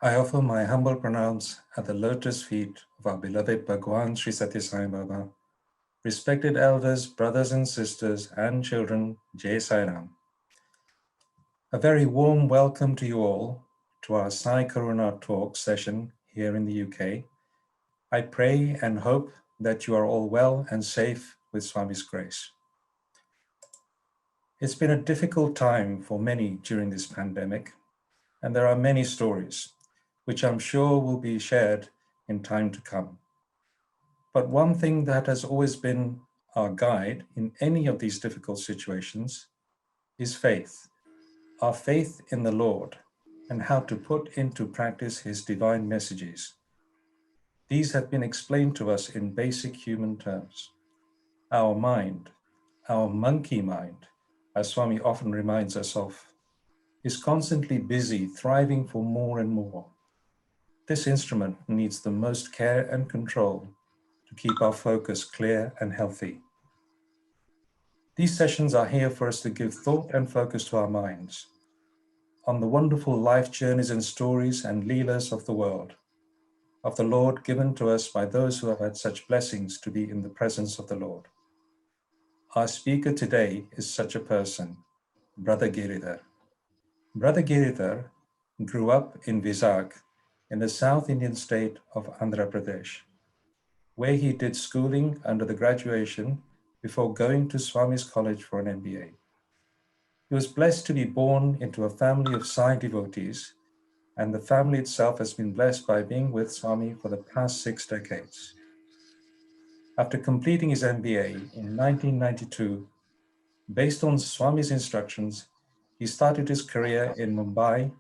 I offer my humble pranams at the lotus feet of our beloved Bhagwan Sri Sathya Sai Baba, respected elders, brothers and sisters, and children, Jai Sai Ram. A very warm welcome to you all to our Sai Karuna Talks session here in the UK. I pray and hope that you are all well and safe with Swami's grace. It's been a difficult time for many during this pandemic, and there are many stories, which I'm sure will be shared in time to come. But one thing that has always been our guide in any of these difficult situations is faith, our faith in the Lord, and how to put into practice His divine messages. These have been explained to us in basic human terms. Our mind, our monkey mind, as Swami often reminds us of, is constantly busy, thriving for more and more. This instrument needs the most care and control to keep our focus clear and healthy. These sessions are here for us to give thought and focus to our minds on the wonderful life journeys and stories and leelas of the world, of the Lord given to us by those who have had such blessings to be in the presence of the Lord. Our speaker today is such a person, Brother Giridhar. Brother Giridhar grew up in Vizag in the South Indian state of Andhra Pradesh, where he did schooling under the graduation before going to Swami's College for an MBA. He was blessed to be born into a family of Sai devotees, and the family itself has been blessed by being with Swami for the past 6 decades. After completing his MBA in 1992, based on Swami's instructions, he started his career in Mumbai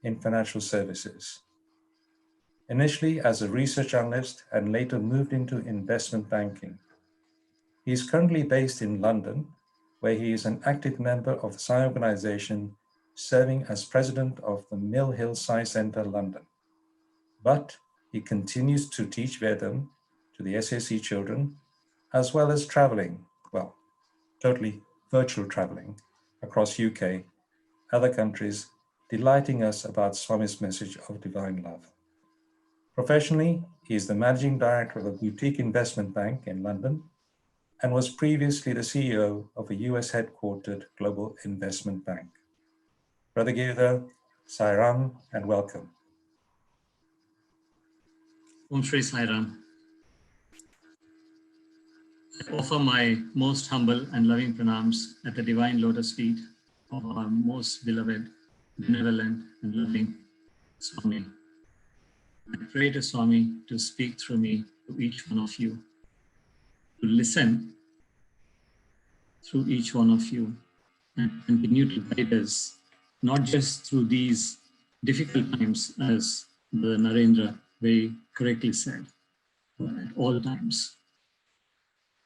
in financial services. Initially as a research analyst and later moved into investment banking. He is currently based in London, where he is an active member of the Sai organization, serving as president of the Mill Hill Sai Centre, London. But he continues to teach Vedam to the SAC children, as well as traveling, well, totally virtual traveling, across UK, other countries, delighting us about Swami's message of divine love. Professionally, he is the managing director of a boutique investment bank in London and was previously the CEO of a US headquartered global investment bank. Brother Giridhar, Sai Ram, and welcome. Om Shri Sai Ram. I offer my most humble and loving pranams at the divine lotus feet of our most beloved, benevolent, and loving Swami. I pray to Swami to speak through me to each one of you, to listen through each one of you, and continue to guide us, not just through these difficult times, as the Narendra very correctly said, but at all times.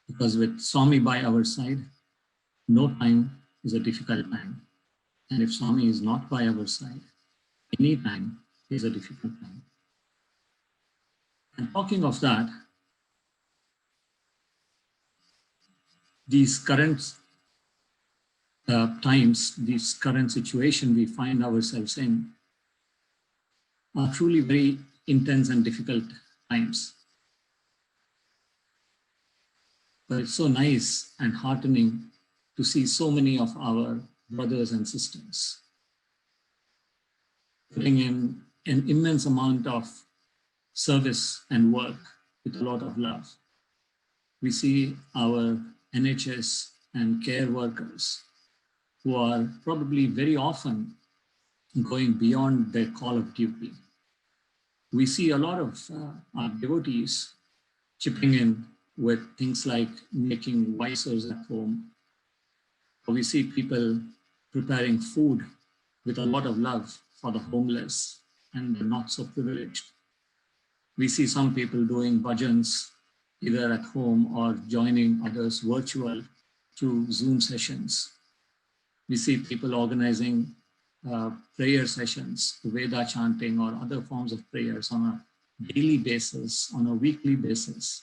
Because with Swami by our side, no time is a difficult time. And if Swami is not by our side, any time is a difficult time. And talking of that, these current times, this current situation we find ourselves in are truly very intense and difficult times. But it's so nice and heartening to see so many of our brothers and sisters putting in an immense amount of service and work with a lot of love. We see our NHS and care workers who are probably very often going beyond their call of duty. We see a lot of our devotees chipping in with things like making visors at home. We see people preparing food with a lot of love for the homeless and the not so privileged. We see some people doing bhajans either at home or joining others virtual through Zoom sessions. We see people organizing prayer sessions, Veda chanting or other forms of prayers on a daily basis, on a weekly basis.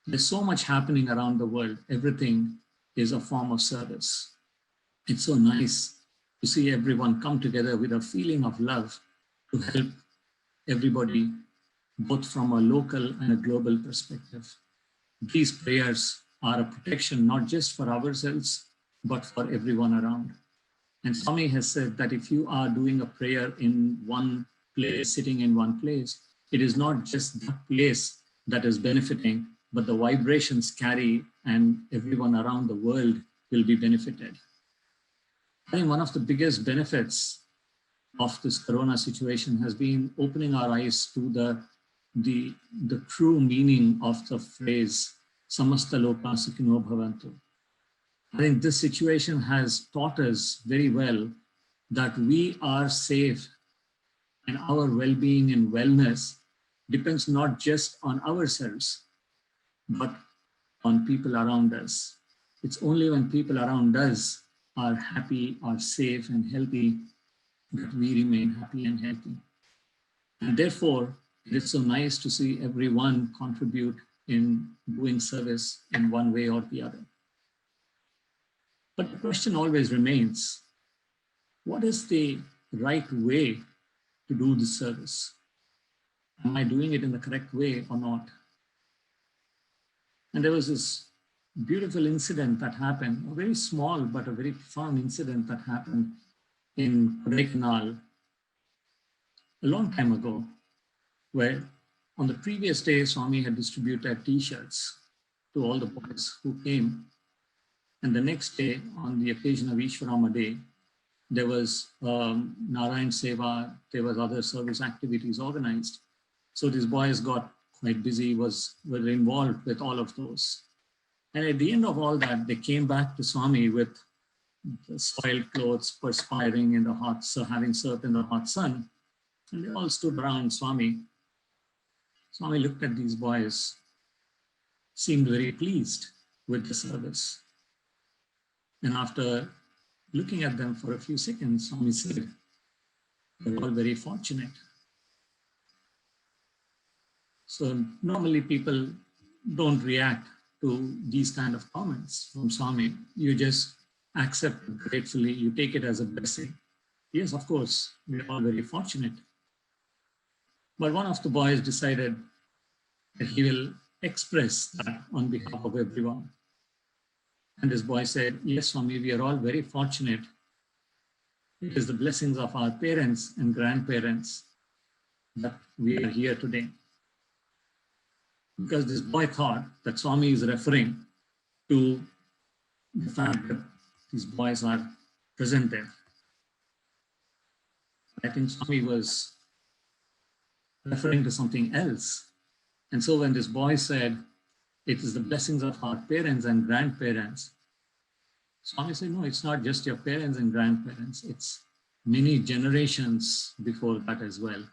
There's so much happening around the world. Everything is a form of service. It's so nice to see everyone come together with a feeling of love to help everybody, both from a local and a global perspective. These prayers are a protection not just for ourselves, but for everyone around. And Swami has said that if you are doing a prayer in one place, sitting in one place, it is not just that place that is benefiting, but the vibrations carry and everyone around the world will be benefited. I think one of the biggest benefits of this corona situation has been opening our eyes to the true meaning of the phrase samasta loka sukhino bhavantu. I think this situation has taught us very well that we are safe and our well-being and wellness depends not just on ourselves, but on people around us. It's only when people around us are happy, are safe and healthy that we remain happy and healthy. And therefore, it is so nice to see everyone contribute in doing service in one way or the other. But the question always remains, what is the right way to do this service? Am I doing it in the correct way or not? And there was this beautiful incident that happened, a very small but a very profound incident that happened in Kodaikanal a long time ago, where on the previous day, Swami had distributed T-shirts to all the boys who came. And the next day, on the occasion of Ishwarama Day, there was Narayan Seva, there was other service activities organized. So these boys got quite busy, were involved with all of those. And at the end of all that, they came back to Swami with the soiled clothes, perspiring in the hot, so having served in the hot sun. And they all stood around Swami. Swami looked at these boys, seemed very pleased with the service. And after looking at them for a few seconds, Swami said, "You're all very fortunate." So normally people don't react to these kind of comments from Swami. You just accept it gratefully, you take it as a blessing. Yes, of course, we're all very fortunate. But one of the boys decided that he will express that on behalf of everyone. And this boy said, "Yes, Swami, we are all very fortunate. It is the blessings of our parents and grandparents that we are here today." Because this boy thought that Swami is referring to the fact that these boys are present there. I think Swami was referring to something else. And so when this boy said, "It is the blessings of our parents and grandparents," Swami said, "No, it's not just your parents and grandparents. It's many generations before that as well."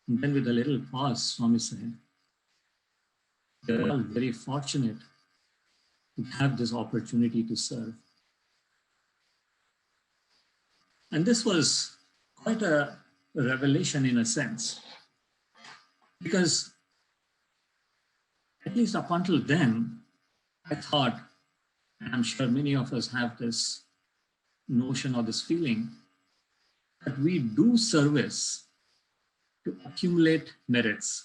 And then with a little pause, Swami said, "We're all very fortunate to have this opportunity to serve." And this was quite a revelation in a sense, because at least up until then, I thought, and I'm sure many of us have this notion or this feeling, that we do service to accumulate merits.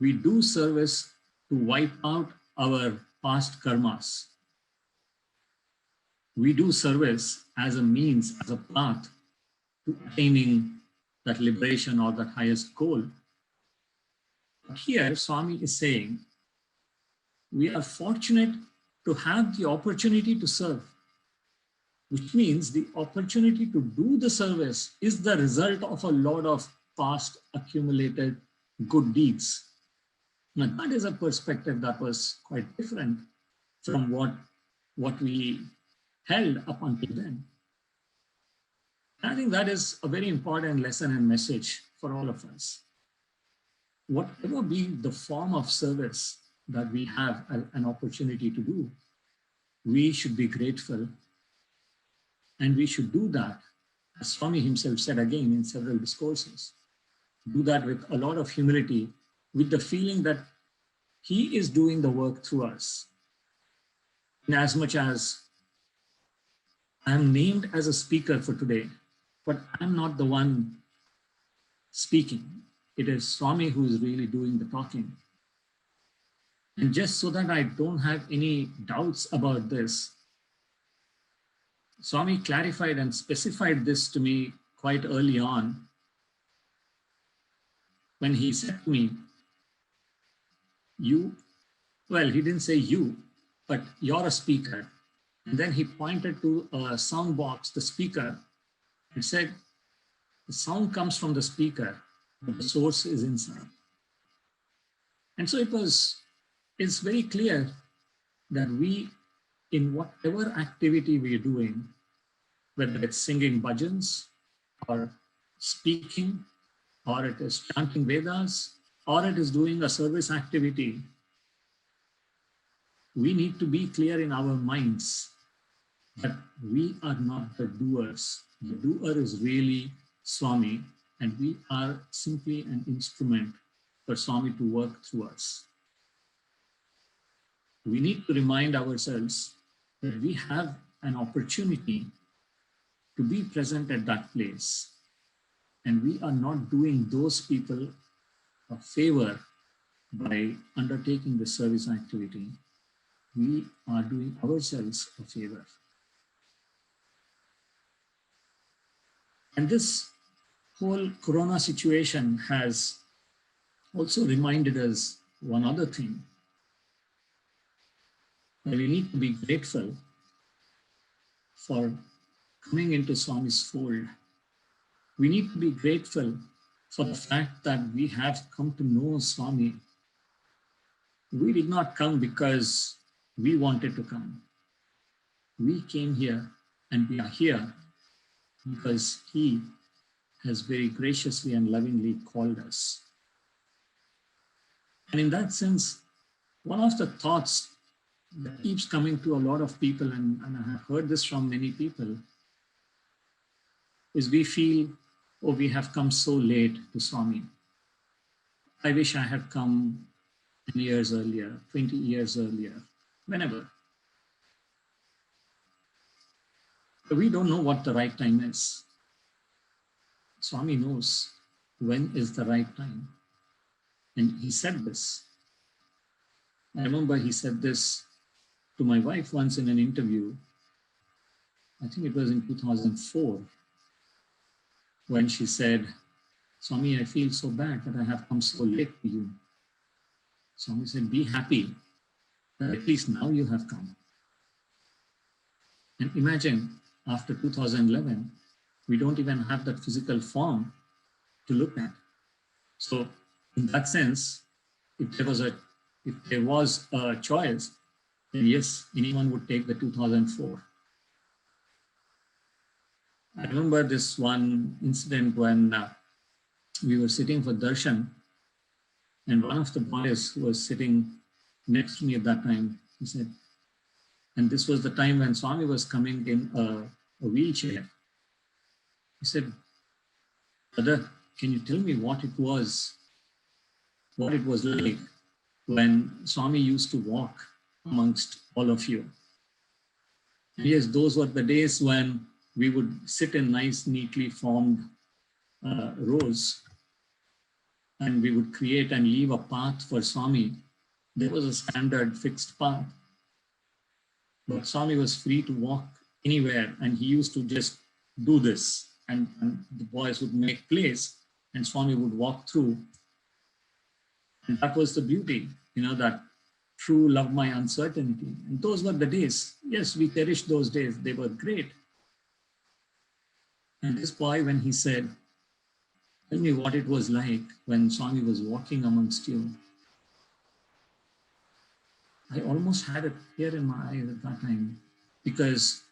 We do service to wipe out our past karmas. We do service as a means, as a path to attaining that liberation or that highest goal. But here, Swami is saying, we are fortunate to have the opportunity to serve, which means the opportunity to do the service is the result of a lot of past accumulated good deeds. Now, that is a perspective that was quite different from what we held up until then. And I think that is a very important lesson and message for all of us. Whatever be the form of service that we have an opportunity to do, we should be grateful. And we should do that, as Swami himself said again in several discourses, do that with a lot of humility, with the feeling that he is doing the work through us. In as much as I am named as a speaker for today, but I'm not the one speaking. It is Swami who is really doing the talking. And just so that I don't have any doubts about this, Swami clarified and specified this to me quite early on when he said to me, you, well, he didn't say you, but you're a speaker. And then he pointed to a sound box, the speaker, and said, the sound comes from the speaker, but the source is inside. And so it's very clear that we, in whatever activity we're doing, whether it's singing bhajans or speaking, or it is chanting Vedas, or it is doing a service activity, we need to be clear in our minds that we are not the doers. The doer is really Swami, and we are simply an instrument for Swami to work through us. We need to remind ourselves that we have an opportunity to be present at that place. And we are not doing those people a favor by undertaking the service activity. We are doing ourselves a favor. And this whole Corona situation has also reminded us one other thing, that we need to be grateful for coming into Swami's fold. We need to be grateful for the fact that we have come to know Swami. We did not come because we wanted to come. We came here, and we are here because he has very graciously and lovingly called us. And in that sense, one of the thoughts that keeps coming to a lot of people, and I have heard this from many people, is we feel, oh, we have come so late to Swami. I wish I had come 10 years earlier, 20 years earlier, whenever. But we don't know what the right time is. Swami knows when is the right time. And he said this. I remember he said this to my wife once in an interview. I think it was in 2004, when she said, Swami, I feel so bad that I have come so late to you. Swami said, be happy that at least now you have come. And imagine, after 2011, we don't even have that physical form to look at. So in that sense, if there was a choice, then yes, anyone would take the 2004. I remember this one incident when we were sitting for darshan, and one of the boys who was sitting next to me at that time, he said, and this was the time when Swami was coming in a wheelchair. He said, brother, can you tell me what it was like when Swami used to walk amongst all of you? And yes, those were the days when we would sit in nice, neatly formed rows, and we would create and leave a path for Swami. There was a standard fixed path, but Swami was free to walk anywhere, and he used to just do this, and the boys would make place, and Swami would walk through. And that was the beauty, that true love my uncertainty. And those were the days. Yes, we cherished those days. They were great. And this boy, when he said, tell me what it was like when Swami was walking amongst you, I almost had a tear in my eyes at that time, because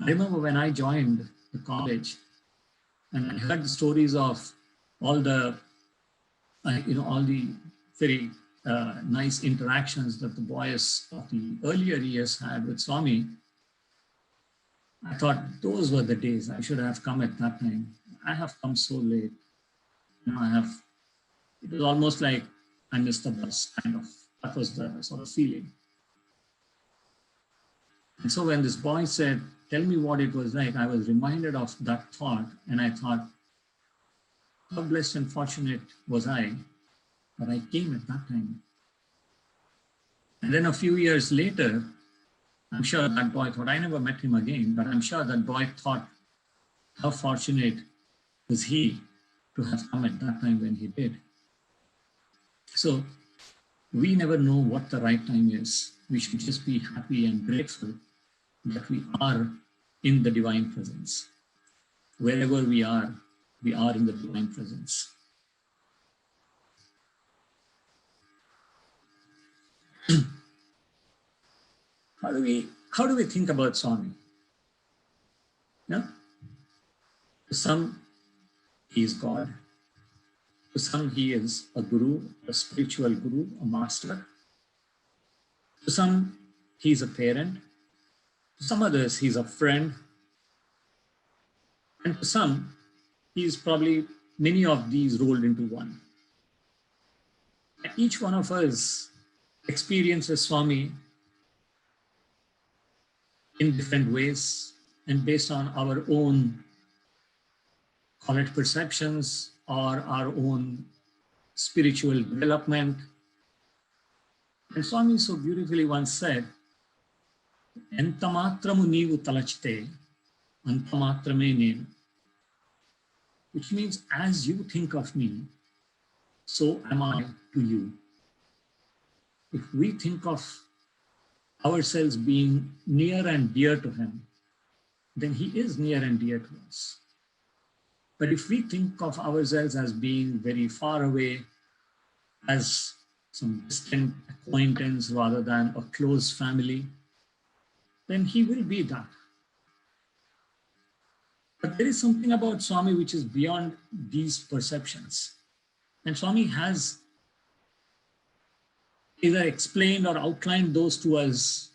I remember when I joined the college and I heard the stories of all the very nice interactions that the boys of the earlier years had with Swami. I thought those were the days. I should have come at that time. I have come so late. It was almost like I missed the bus, kind of. That was the sort of feeling. And so when this boy said, tell me what it was like, I was reminded of that thought, and I thought, how blessed and fortunate was I that I came at that time. And then a few years later, I'm sure that boy thought, I never met him again, but I'm sure that boy thought, how fortunate was he to have come at that time when he did. So we never know what the right time is. We should just be happy and grateful that we are in the divine presence. Wherever we are in the divine presence. How do we think about Swami? Yeah? To some, he is God. To some, he is a guru, a spiritual guru, a master. To some, he is a parent. To some others, he's a friend. And to some, he is probably many of these rolled into one. And each one of us experiences Swami in different ways and based on our own, call it perceptions or our own spiritual development. And Swami so beautifully once said, Entamatramu neevu talachite, antamatrame nenu. Which means as you think of me, so am I to you. If we think of ourselves being near and dear to him, then he is near and dear to us. But if we think of ourselves as being very far away, as some distant acquaintance rather than a close family, then he will be that. But there is something about Swami which is beyond these perceptions. And Swami has either explained or outlined those to us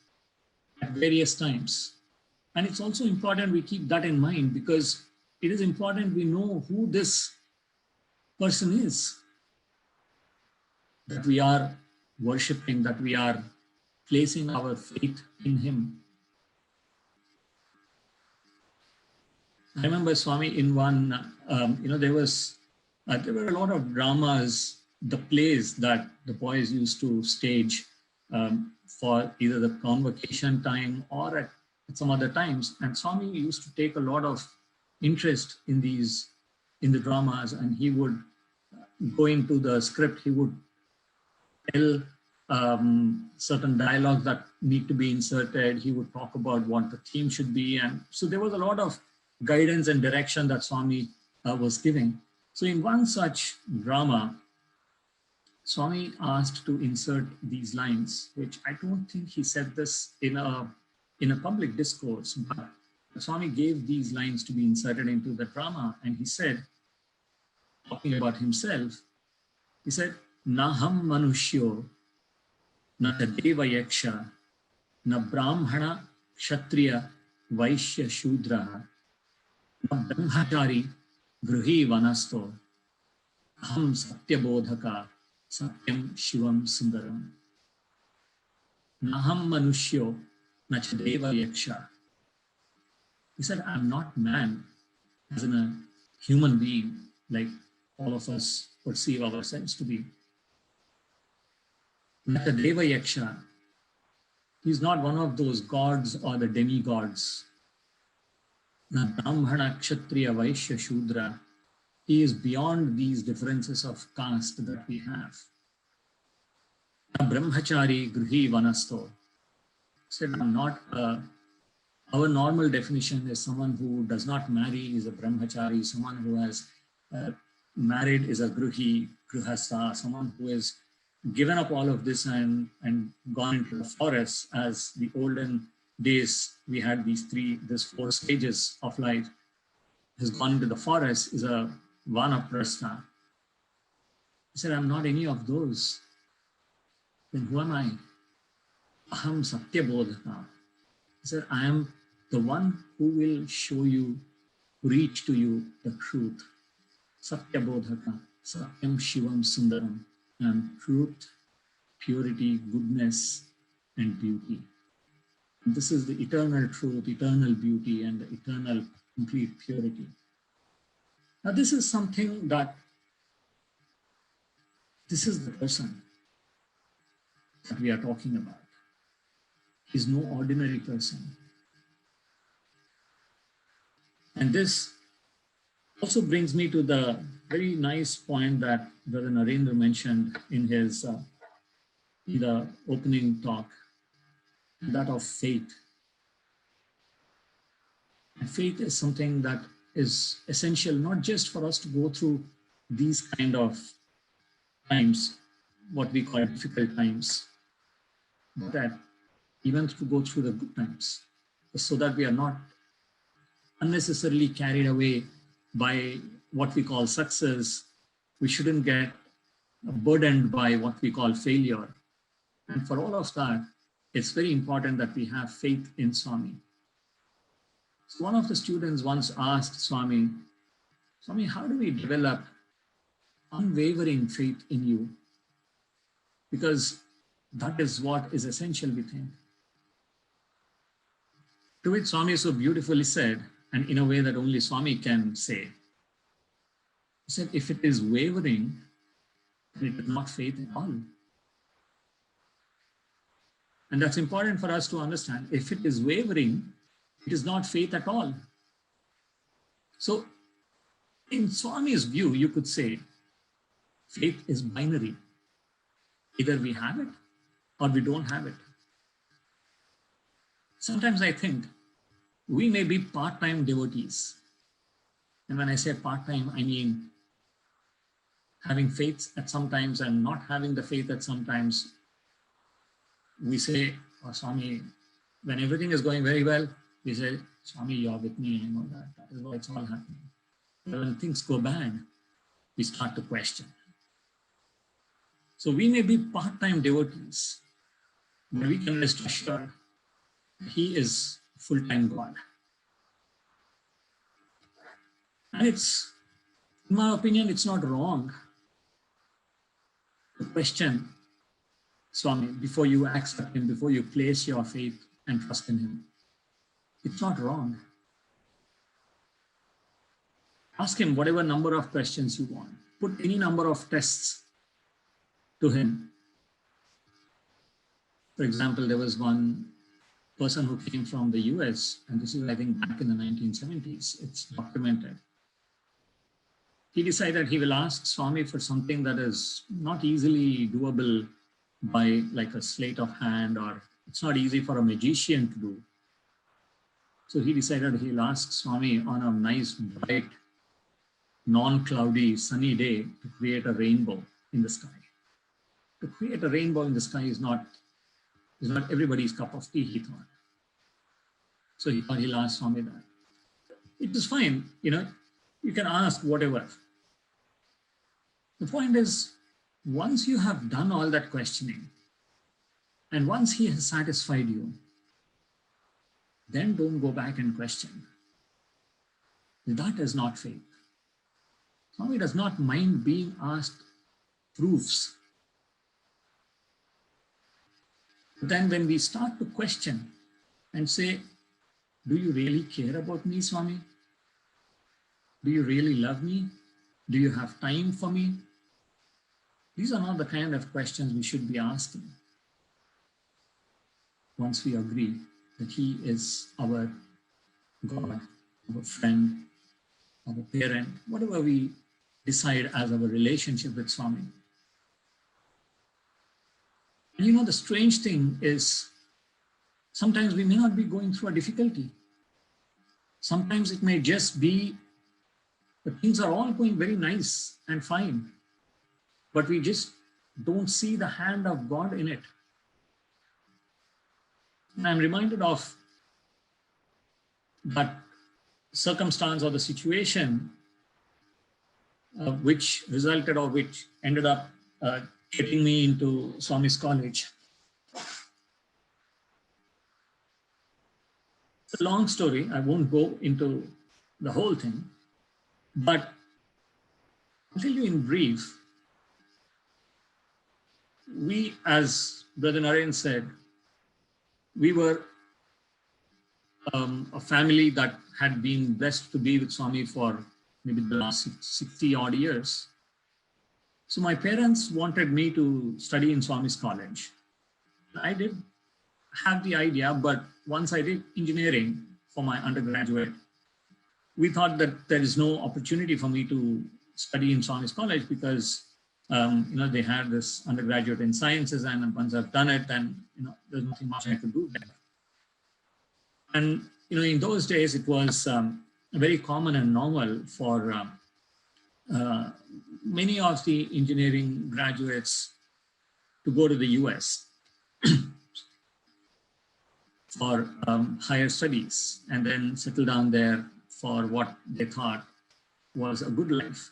at various times. And it's also important we keep that in mind, because it is important we know who this person is that we are worshipping, that we are placing our faith in him. I remember Swami in one, there were a lot of dramas, the plays that the boys used to stage for either the convocation time or at some other times. And Swami used to take a lot of interest in the dramas, and he would go into the script, he would tell certain dialogues that need to be inserted. He would talk about what the theme should be. And so there was a lot of guidance and direction that Swami was giving. So in one such drama, Swami asked to insert these lines, which I don't think he said this in a public discourse, but Swami gave these lines to be inserted into the drama. And he said, talking about himself, he said, Naham manushyo, na deva yaksha, na brahmana, kshatriya, vaishya, shudra, na brahmachari, gruhi vanasto, aham satya bodhaka, satyam shivam sundaram. Naham manushyo, na deva yaksha. He said, I'm not man, as in a human being, like all of us perceive ourselves to be. Not a deva yaksha. He's not one of those gods or the demigods. Na brahmana, kshatriya, vaishya, shudra. He is beyond these differences of caste that we have. Na brahmachari, gruhi, vanasto. He said, I'm not our normal definition is someone who does not marry is a brahmachari, someone who has married is a gruhi, gruhastha, someone who has given up all of this and gone into the forest. As the olden days, we had these 4 stages of life. Has gone into the forest is a vanaprastha. He said, I'm not any of those. Then who am I? Aham satya bodhaka. He said, I am the one who will show you, reach to you the truth. Satya bodhaka, satyam shivam sundaram. And truth, purity, goodness, and beauty. And this is the eternal truth, eternal beauty, and the eternal complete purity. Now, this is something that This is the person that we are talking about. He's no ordinary person. And this also brings me to the very nice point that Brother Narendra mentioned in his in the opening talk, that of faith. And faith is something that is essential not just for us to go through these kind of times, what we call difficult times, but that even to go through the good times, so that we are not unnecessarily carried away by what we call success. We shouldn't get burdened by what we call failure. And for all of that, it's very important that we have faith in Swami. So one of the students once asked Swami, Swami, how do we develop unwavering faith in you? Because that is what is essential, we think. To which Swami so beautifully said, and in a way that only Swami can say, he said, if it is wavering, then it is not faith at all. And that's important for us to understand. If it is wavering, it is not faith at all. So in Swami's view, you could say, faith is binary. Either we have it or we don't have it. Sometimes I think we may be part-time devotees. And when I say part-time, I mean having faith at some times and not having the faith at some times. We say, oh, Swami, when everything is going very well, we say, Swami, you're with me, I know that. That is why it's all happening. But when things go bad, we start to question. So we may be part-time devotees, but we can rest assured he is full-time God. And it's, in my opinion, it's not wrong to question Swami before you accept him, before you place your faith and trust in him. It's not wrong. Ask him whatever number of questions you want. Put any number of tests to him. For example, there was one person who came from the US, and this is, I think, back in the 1970s. It's documented. He decided he will ask Swami for something that is not easily doable by like a sleight of hand, or it's not easy for a magician to do. So he decided he'll ask Swami on a nice, bright, non-cloudy, sunny day to create a rainbow in the sky. To create a rainbow in the sky is not everybody's cup of tea, he thought. So he thought he'll ask Swami that. It is fine, you can ask whatever. The point is, once you have done all that questioning, and once he has satisfied you, then don't go back and question. That is not faith. Swami does not mind being asked proofs. But then when we start to question and say, do you really care about me, Swami? Do you really love me? Do you have time for me? These are not the kind of questions we should be asking once we agree that he is our God, our friend, our parent, whatever we decide as our relationship with Swami. And the strange thing is, sometimes we may not be going through a difficulty. Sometimes it may just be that things are all going very nice and fine, but we just don't see the hand of God in it. And I'm reminded of that circumstance or the situation which resulted or which ended up getting me into Swami's college. It's a long story. I won't go into the whole thing, but I'll tell you in brief. We, as Brother Naren said, we were a family that had been blessed to be with Swami for maybe the last 60 odd years. So my parents wanted me to study in Swami's college. I did have the idea, but once I did engineering for my undergraduate, we thought that there is no opportunity for me to study in Swami's college because they had this undergraduate in sciences, and once I've done it, then there's nothing much I could do there. And in those days, it was very common and normal for many of the engineering graduates to go to the US for higher studies and then settle down there for what they thought was a good life.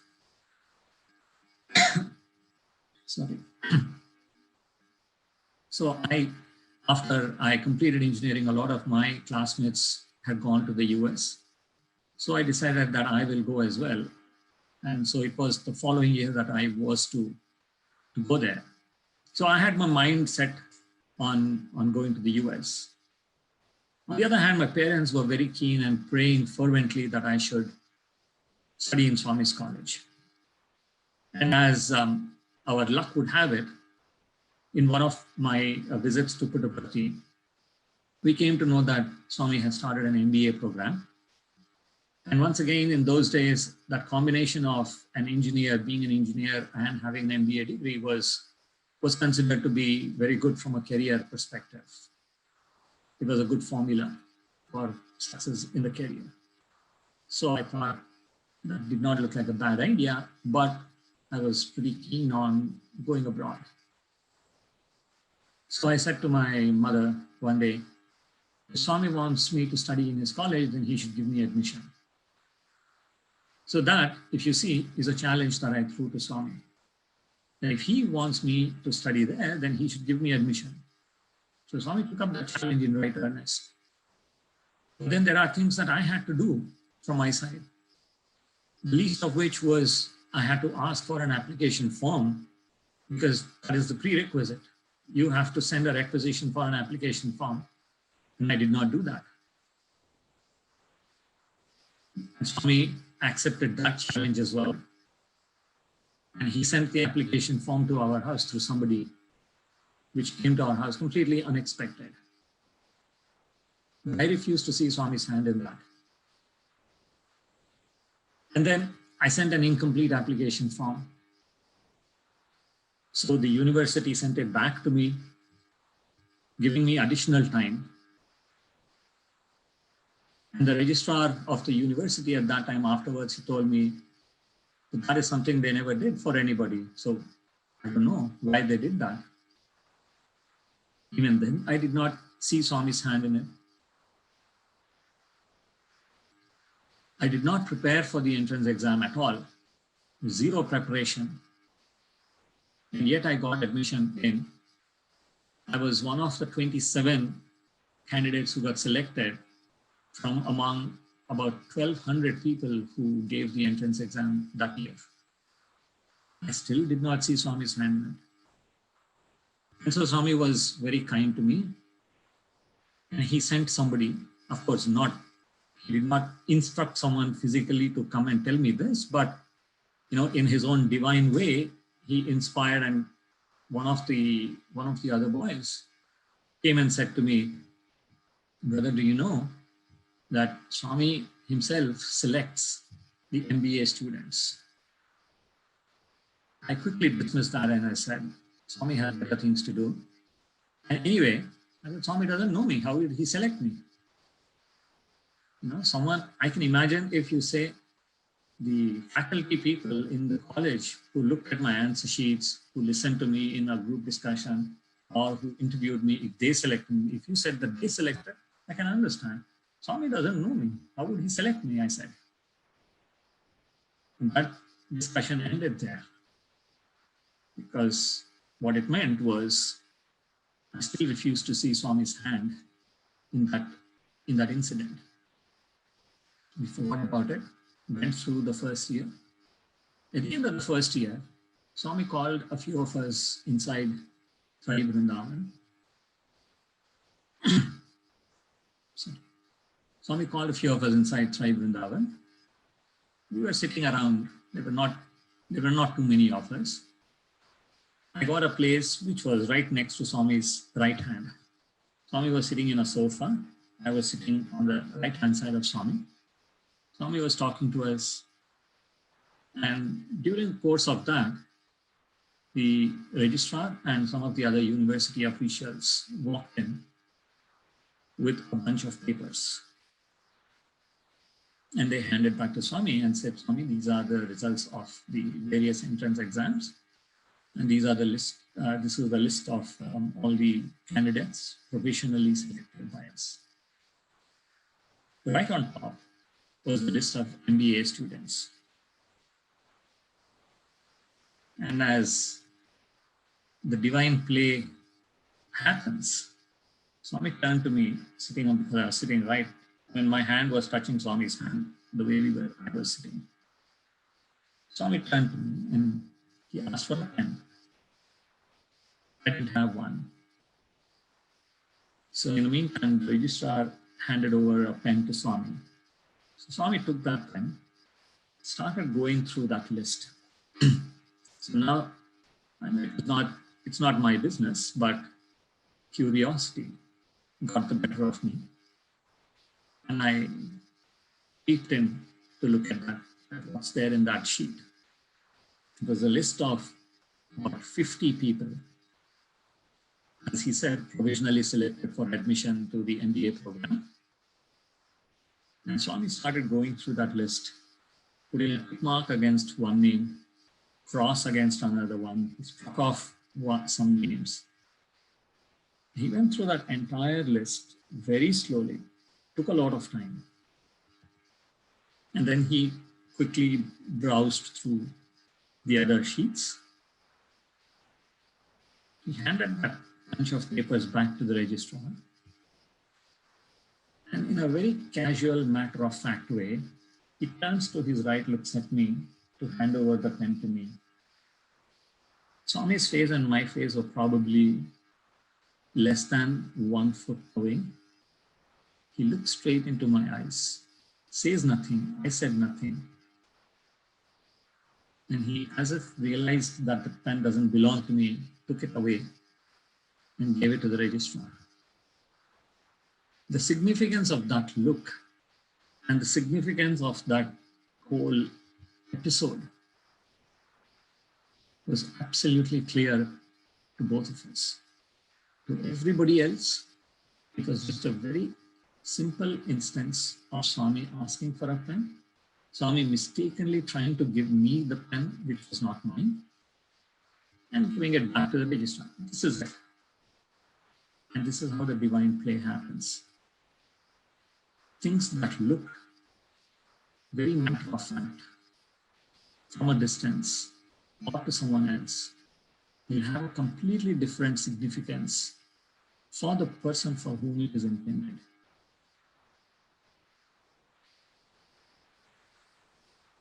Sorry. So after I completed engineering, a lot of my classmates had gone to the US. So I decided that I will go as well. And so it was the following year that I was to go there. So I had my mind set on going to the US. On the other hand, my parents were very keen and praying fervently that I should study in Swami's college. And as our luck would have it, in one of my visits to Puttaparthi, we came to know that Swami has started an MBA program. And once again, in those days, that combination of an engineer, being an engineer and having an MBA degree was considered to be very good from a career perspective. It was a good formula for success in the career. So I thought that did not look like a bad idea, but I was pretty keen on going abroad. So I said to my mother one day, if Swami wants me to study in his college, then he should give me admission. So that, if you see, is a challenge that I threw to Swami. And if he wants me to study there, then he should give me admission. So Swami took up that challenge in right earnest. But then there are things that I had to do from my side. The least of which was I had to ask for an application form because that is the prerequisite. You have to send a requisition for an application form. And I did not do that. And Swami accepted that challenge as well. And he sent the application form to our house through somebody, which came to our house completely unexpected. I refused to see Swami's hand in that. And then I sent an incomplete application form. So the university sent it back to me, giving me additional time. And the registrar of the university at that time afterwards, he told me that is something they never did for anybody. So I don't know why they did that. Even then, I did not see Swami's hand in it. I did not prepare for the entrance exam at all. Zero preparation. And yet I got admission in. I was one of the 27 candidates who got selected from among about 1,200 people who gave the entrance exam that year. I still did not see Swami's hand in it. And so Swami was very kind to me. And he sent somebody, of course he did not instruct someone physically to come and tell me this, but in his own divine way, he inspired, and one of the other boys came and said to me, "Brother, do you know that Swami himself selects the MBA students?" I quickly dismissed that and I said, Swami has better things to do. And anyway, I said, Swami doesn't know me. How did he select me? I can imagine if you say the faculty people in the college who looked at my answer sheets, who listened to me in a group discussion, or who interviewed me, if they selected me, if you said that they selected, I can understand. Swami doesn't know me. How would he select me? I said. And that discussion ended there. Because what it meant was I still refused to see Swami's hand in that incident. We forgot about it, went through the first year. At the end of the first year, Swami called a few of us inside Sai Vrindavan. Swami called a few of us inside Sai Vrindavan. We were sitting around. There were not too many of us. I got a place which was right next to Swami's right hand. Swami was sitting in a sofa. I was sitting on the right hand side of Swami. Swami was talking to us. And during the course of that, the registrar and some of the other university officials walked in with a bunch of papers. And they handed back to Swami and said, Swami, these are the results of the various entrance exams. And these are the list. This is the list of all the candidates provisionally selected by us. Right on top was the list of MBA students. And as the divine play happens, Swami turned to me, sitting on, because I was sitting right when my hand was touching Swami's hand, the way I was sitting. Swami turned to me and he asked for a pen. I didn't have one. So in the meantime, the registrar handed over a pen to Swami. So Swami took that pen, started going through that list. So now, I mean, it's not my business, but curiosity got the better of me. And I peeked in to look at what's there in that sheet. It was a list of about 50 people, as he said, provisionally selected for admission to the MBA program. And Swami started going through that list, putting a tick mark against one name, cross against another one. He struck off some names. He went through that entire list very slowly, took a lot of time. And then he quickly browsed through the other sheets. He handed that bunch of papers back to the registrar. And in a very casual, matter-of-fact way, he turns to his right, looks at me to hand over the pen to me. Swami's face and my face were probably less than 1 foot away. He looked straight into my eyes, says nothing. I said nothing. And he, as if realized that the pen doesn't belong to me, took it away and gave it to the registrar. The significance of that look and the significance of that whole episode was absolutely clear to both of us. To everybody else, it was just a very simple instance of Swami asking for a pen, Swami mistakenly trying to give me the pen, which was not mine, and giving it back to the registrar. This is it. And this is how the divine play happens. Things that look very matter-of-fact from a distance or to someone else will have a completely different significance for the person for whom it is intended.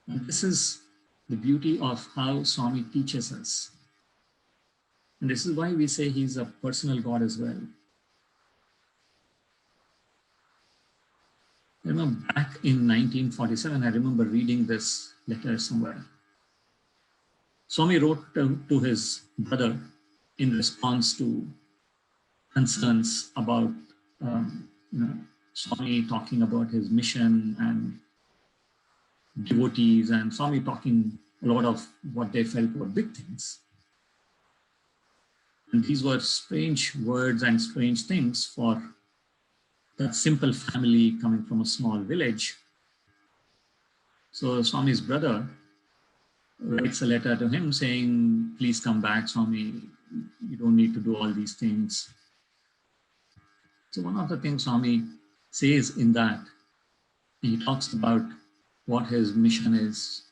And this is the beauty of how Swami teaches us. And this is why we say he's a personal God as well. I remember back in 1947, I remember reading this letter somewhere. Swami wrote to his brother in response to concerns about Swami talking about his mission and devotees, and Swami talking a lot of what they felt were big things. And these were strange words and strange things for that simple family coming from a small village. So Swami's brother writes a letter to him saying, please come back, Swami, you don't need to do all these things. So one of the things Swami says in that, he talks about what his mission is,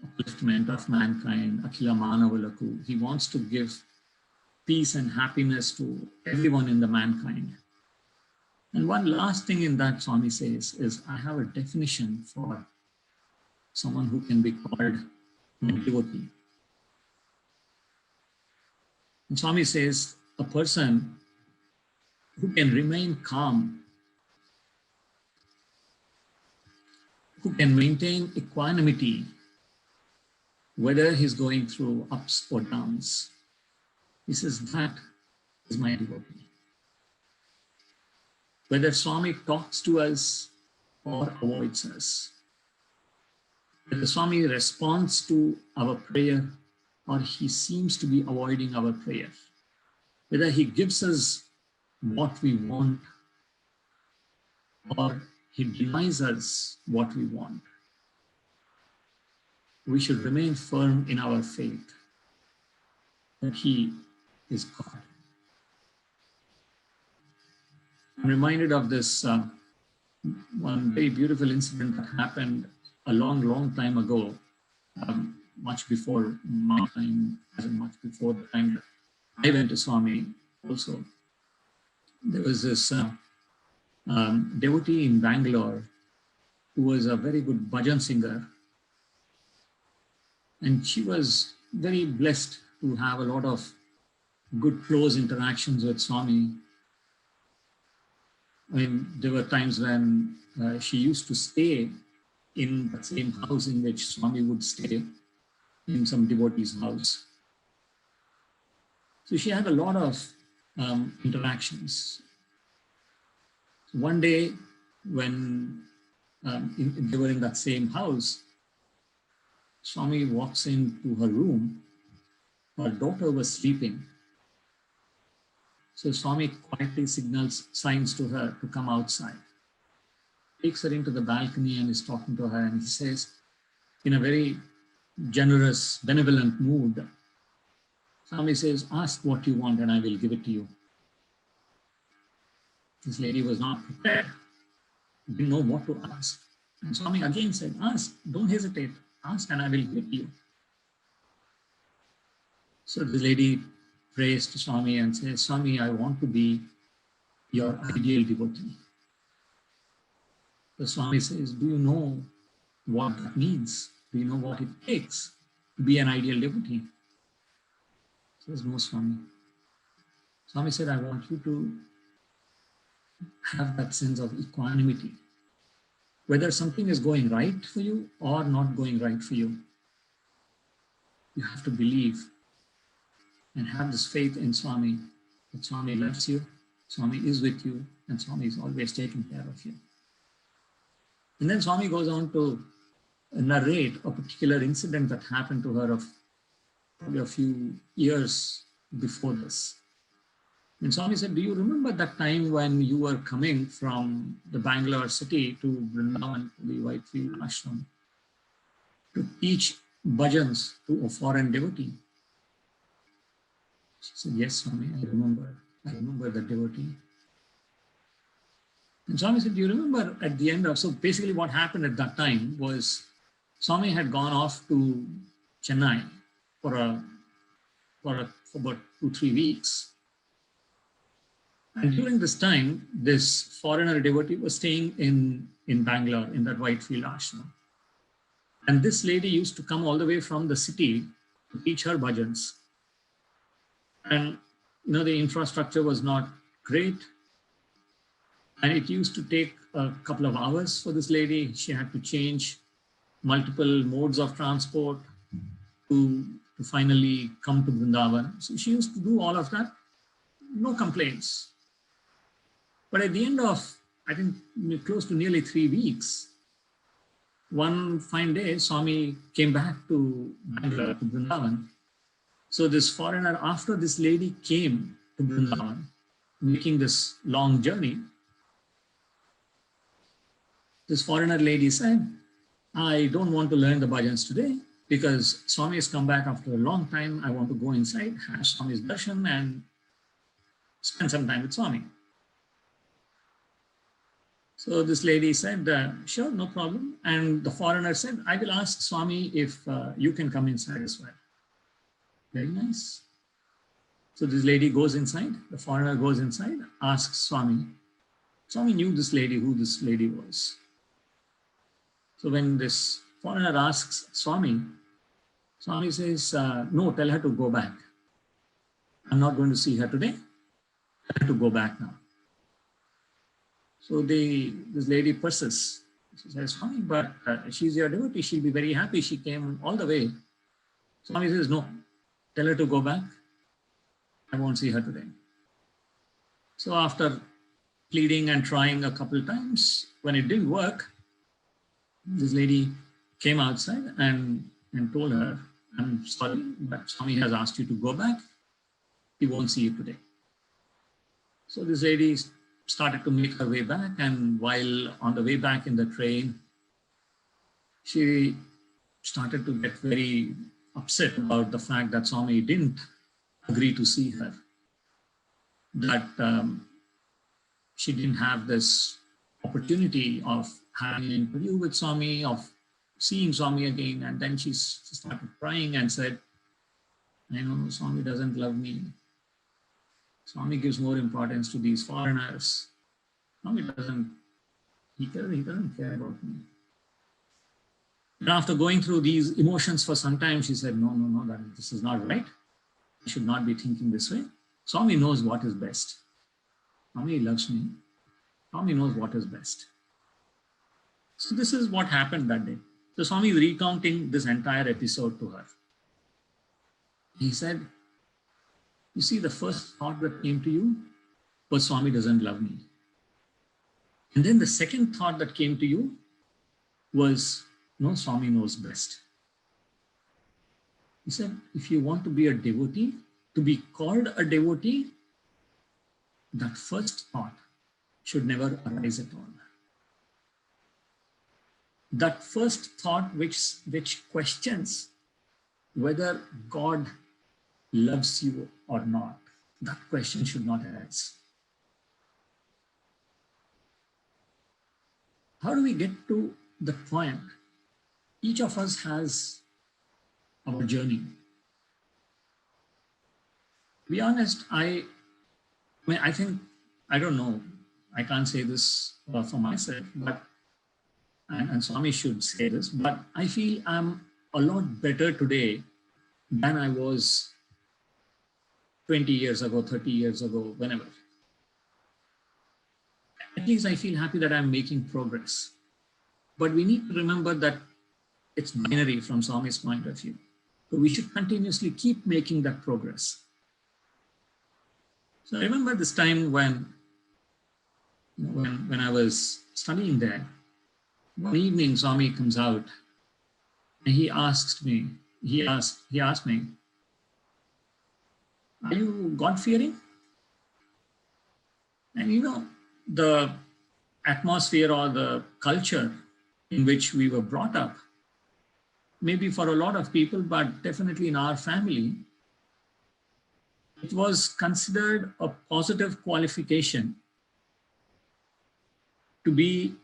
upliftment of mankind, Akhila Manavalaku. He wants to give peace and happiness to everyone in the mankind. And one last thing in that Swami says is, I have a definition for someone who can be called a devotee. And Swami says, a person who can remain calm, who can maintain equanimity whether he's going through ups or downs. He says, that is my devotee. Whether Swami talks to us or avoids us, whether Swami responds to our prayer or he seems to be avoiding our prayer, whether he gives us what we want or he denies us what we want, we should remain firm in our faith that he is God. I'm reminded of this one very beautiful incident that happened a long, long time ago, much before my time, as in much before the time that I went to Swami also. There was this devotee in Bangalore who was a very good bhajan singer. And she was very blessed to have a lot of good close interactions with Swami. I mean, there were times when she used to stay in the same house in which Swami would stay, in some devotee's house. So she had a lot of interactions. One day, when they were in that same house, Swami walks into her room. Her daughter was sleeping. So Swami quietly signs to her to come outside. Takes her into the balcony and is talking to her, and he says, in a very generous, benevolent mood, Swami says, ask what you want and I will give it to you. This lady was not prepared, didn't know what to ask. And Swami again said, ask, don't hesitate, ask and I will give it to you. So the lady prays to Swami and says, Swami, I want to be your ideal devotee. The Swami says, do you know what that means? Do you know what it takes to be an ideal devotee? He says, no, Swami. Swami said, I want you to have that sense of equanimity. Whether something is going right for you or not going right for you, you have to believe and have this faith in Swami, that Swami loves you, Swami is with you, and Swami is always taking care of you. And then Swami goes on to narrate a particular incident that happened to her of probably a few years before this. And Swami said, do you remember that time when you were coming from the Bangalore city to Vrindavan, to the Whitefield ashram, to teach bhajans to a foreign devotee? She said, yes, Swami, I remember the devotee. And Swami said, do you remember at the end of, so basically what happened at that time was Swami had gone off to Chennai for about 2-3 weeks. And during this time, this foreigner devotee was staying in Bangalore, in that Whitefield ashram. And this lady used to come all the way from the city to teach her bhajans. And, the infrastructure was not great. And it used to take a couple of hours for this lady. She had to change multiple modes of transport to finally come to Vrindavan. So she used to do all of that, no complaints. But at the end of, I think, close to nearly 3 weeks, one fine day, Swami came back to Bangalore, to Vrindavan. So this foreigner, after this lady came to Vrindavan, making this long journey, this foreigner lady said, I don't want to learn the bhajans today because Swami has come back after a long time. I want to go inside, have Swami's darshan and spend some time with Swami. So this lady said, sure, no problem. And the foreigner said, I will ask Swami if you can come inside as well. Very nice. So this lady goes inside, the foreigner goes inside, asks Swami. Swami knew this lady, who this lady was. So when this foreigner asks Swami, Swami says, no, tell her to go back. I'm not going to see her today. Tell her to go back now. So this lady persists. She says, Swami, but she's your devotee. She'll be very happy. She came all the way Swami says, no, tell her to go back. I won't see her today. So after pleading and trying a couple times, when it didn't work, this lady came outside and told her, I'm sorry, but Swami has asked you to go back. He won't see you today. So this lady started to make her way back, and while on the way back in the train, she started to get very upset about the fact that Swami didn't agree to see her, that she didn't have this opportunity of having an interview with Swami, of seeing Swami again. And then she started crying and said, I know Swami doesn't love me. Swami gives more importance to these foreigners. Swami doesn't, he doesn't care about me. And after going through these emotions for some time, she said, no, this is not right. I should not be thinking this way. Swami knows what is best. Swami loves me. Swami knows what is best. So this is what happened that day. So Swami is recounting this entire episode to her. He said, you see, the first thought that came to you was Swami doesn't love me. And then the second thought that came to you was, no, Swami knows best. He said, if you want to be a devotee, to be called a devotee, that first thought should never arise at all. That first thought which questions whether God loves you or not, that question should not arise. How do we get to the point? Each of us has our journey. To be honest, I think, I don't know, I can't say this for myself, but, and Swami should say this, but I feel I'm a lot better today than I was 20 years ago, 30 years ago, whenever. At least I feel happy that I'm making progress. But we need to remember that it's binary from Swami's point of view. So we should continuously keep making that progress. So I remember this time when I was studying there, one evening Swami comes out and he asked me, are you God-fearing? And the atmosphere or the culture in which we were brought up, maybe for a lot of people, but definitely in our family, it was considered a positive qualification to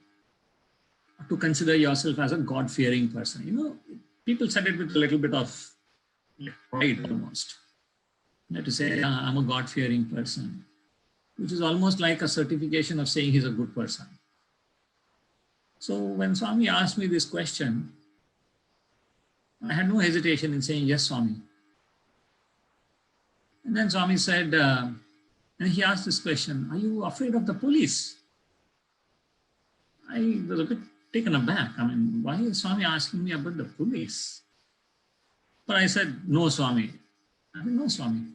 consider yourself as a God-fearing person. People said it with a little bit of pride almost. To say, I'm a God-fearing person, which is almost like a certification of saying he's a good person. So when Swami asked me this question, I had no hesitation in saying, yes, Swami. And then Swami said, and he asked this question, are you afraid of the police? I was a bit taken aback. Why is Swami asking me about the police? But I said, no, Swami. No, Swami.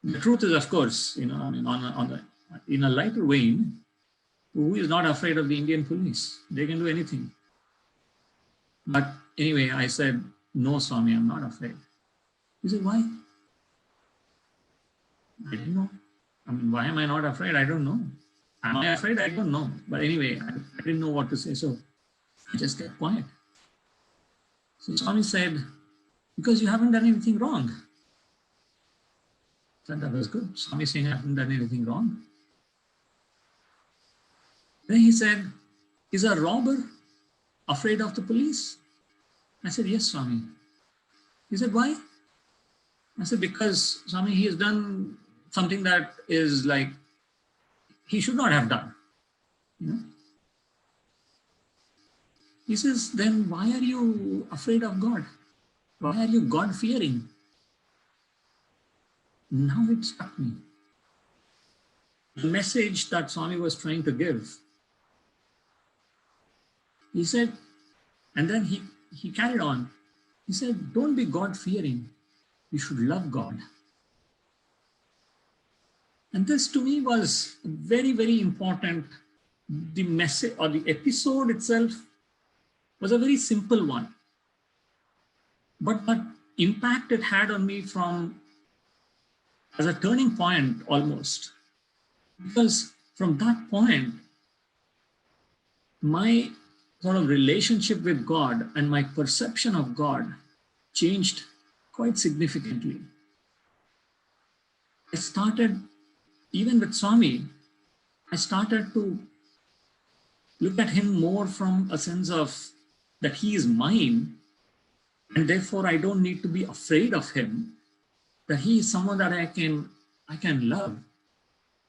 The truth is, of course, in a lighter vein, who is not afraid of the Indian police? They can do anything. But anyway, I said, no, Swami, I'm not afraid. He said, why? I didn't know. Why am I not afraid? I don't know. Am I afraid? I don't know. But anyway, I didn't know what to say, so I just kept quiet. So Swami said, because you haven't done anything wrong. I said, that was good. Swami saying I haven't done anything wrong. Then he said, is a robber afraid of the police? I said, yes, Swami. He said, why? I said, because, Swami, he has done something that is like, he should not have done. He says, then why are you afraid of God? Why are you God-fearing? Now it struck me. The message that Swami was trying to give. He said, and then he carried on. He said, don't be God-fearing. You should love God. And this to me was very, very important. The message or the episode itself was a very simple one. But the impact it had on me from as a turning point almost. Because from that point, my sort of relationship with God and my perception of God changed quite significantly. I started, even with Swami, I started to look at him more from a sense of that he is mine, and therefore I don't need to be afraid of him, that he is someone that I can love.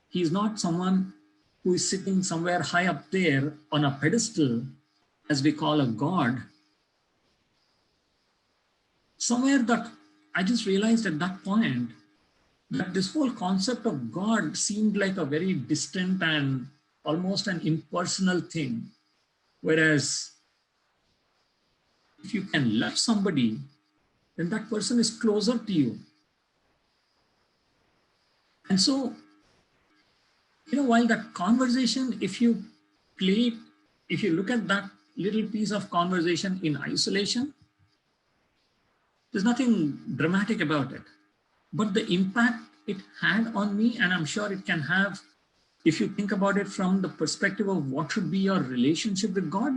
He is not someone who is sitting somewhere high up there on a pedestal, as we call a God. Somewhere that I just realized at that point that this whole concept of God seemed like a very distant and almost an impersonal thing. Whereas if you can love somebody, then that person is closer to you. And so, while that conversation, if you look at that little piece of conversation in isolation, there's nothing dramatic about it. But the impact it had on me, and I'm sure it can have, if you think about it from the perspective of what should be your relationship with God,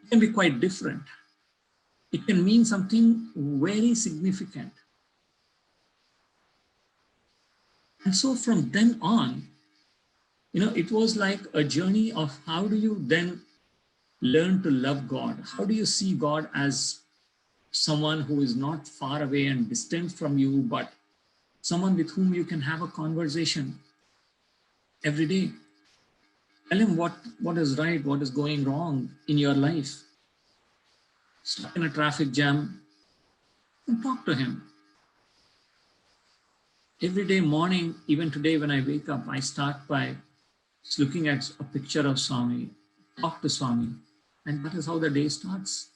it can be quite different. It can mean something very significant. And so from then on, it was like a journey of how do you then learn to love God? How do you see God as someone who is not far away and distant from you, but someone with whom you can have a conversation every day? Tell him what is right, what is going wrong in your life. Stuck in a traffic jam, and talk to him. Every day morning, even today when I wake up, I start by just looking at a picture of Swami, talk to Swami, and that is how the day starts.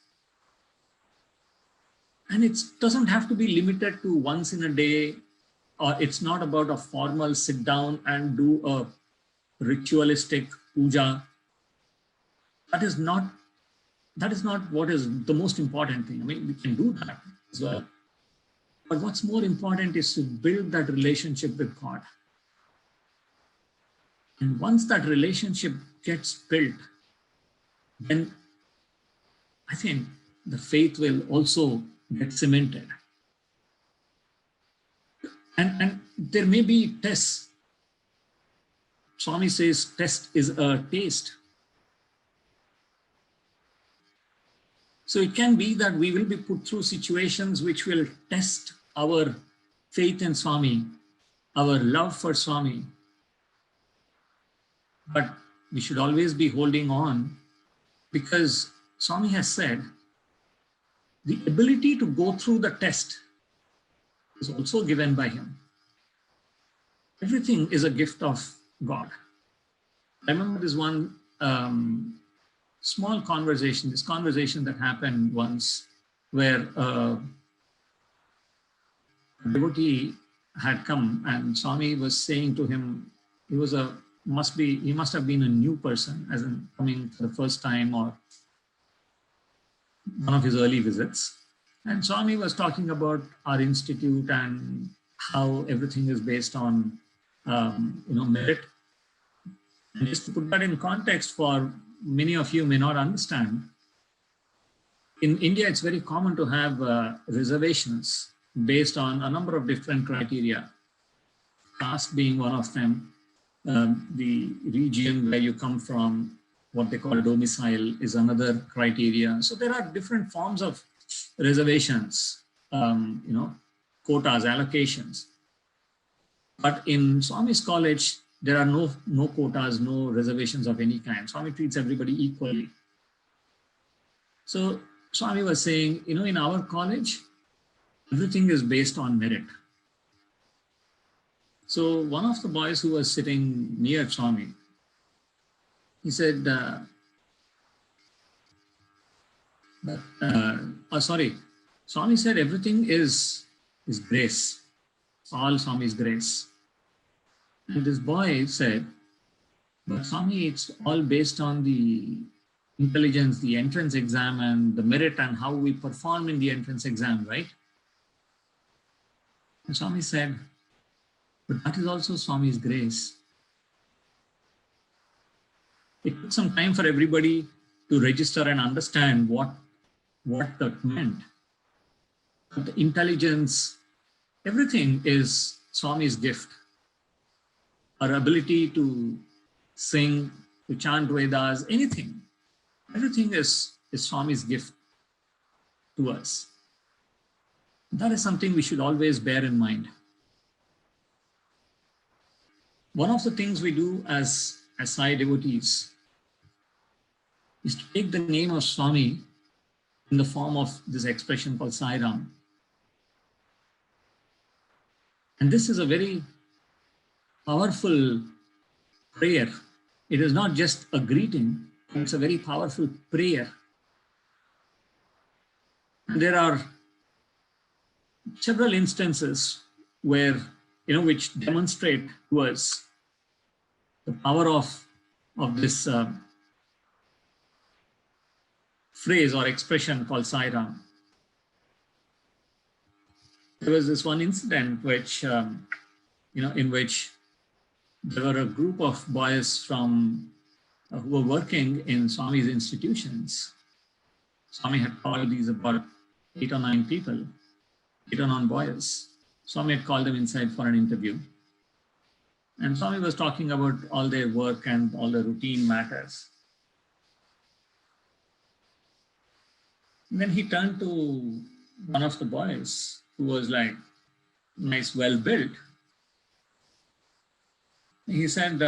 And it doesn't have to be limited to once in a day, or it's not about a formal sit down and do a ritualistic puja. That is not what is the most important thing. I mean, we can do that as well. But what's more important is to build that relationship with God. And once that relationship gets built, then I think the faith will also get cemented. And there may be tests. Swami says test is a taste. So it can be that we will be put through situations which will test our faith in Swami, our love for Swami. But we should always be holding on, because Swami has said the ability to go through the test is also given by him. Everything is a gift of God. I remember this one small conversation, this conversation that happened once where a devotee had come and Swami was saying to him, he must have been a new person, as in coming for the first time or one of his early visits. And Swami was talking about our institute and how everything is based on merit. And just to put that in context, for many of you may not understand, in India it's very common to have reservations based on a number of different criteria, caste being one of them, the region where you come from, what they call domicile is another criteria. So there are different forms of reservations, quotas, allocations. But in Swami's college, there are no quotas, no reservations of any kind. Swami treats everybody equally. So Swami was saying, in our college, everything is based on merit. So one of the boys who was sitting near Swami, he said, Swami said everything is grace, all Swami's grace. And this boy said, but Swami, it's all based on the intelligence, the entrance exam and the merit and how we perform in the entrance exam, right? And Swami said, but that is also Swami's grace. It took some time for everybody to register and understand what that meant. But the intelligence, everything is Swami's gift. Our ability to sing, to chant Vedas, anything, everything is Swami's gift to us. That is something we should always bear in mind. One of the things we do as Sai devotees is to take the name of Swami in the form of this expression called Sai Ram. And this is a very powerful prayer. It is not just a greeting, it's a very powerful prayer. And there are several instances where, which demonstrate to us the power of this phrase or expression called Sai Ram. There was this one incident which, in which there were a group of boys from who were working in Swami's institutions. Swami had called these about 8 or 9 people, 8 or 9 boys. Swami had called them inside for an interview. And Swami was talking about all their work and all the routine matters. And then he turned to one of the boys who was like nice, well built. He said,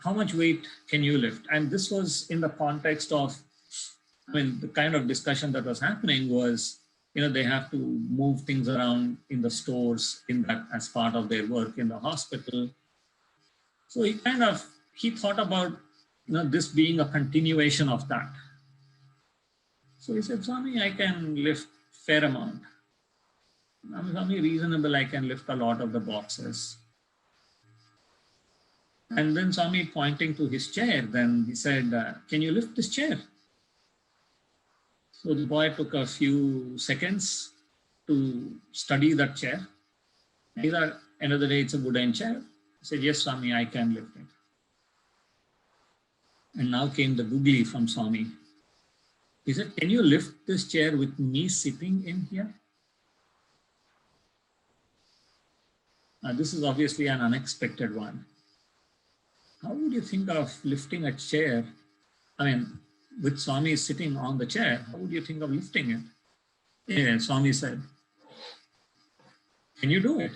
how much weight can you lift? And this was in the context of, the kind of discussion that was happening was, they have to move things around in the stores as part of their work in the hospital. So he thought about, this being a continuation of that. So he said, Swami, I can lift fair amount. Swami, reasonable, I can lift a lot of the boxes. And then Swami pointing to his chair, then he said, can you lift this chair? So the boy took a few seconds to study that chair. He thought, end of the day, it's a wooden chair. He said, yes, Swami, I can lift it. And now came the googly from Swami. He said, can you lift this chair with me sitting in here? This is obviously an unexpected one. How would you think of lifting a chair? With Swami sitting on the chair, how would you think of lifting it? Yeah, Swami said, can you do it?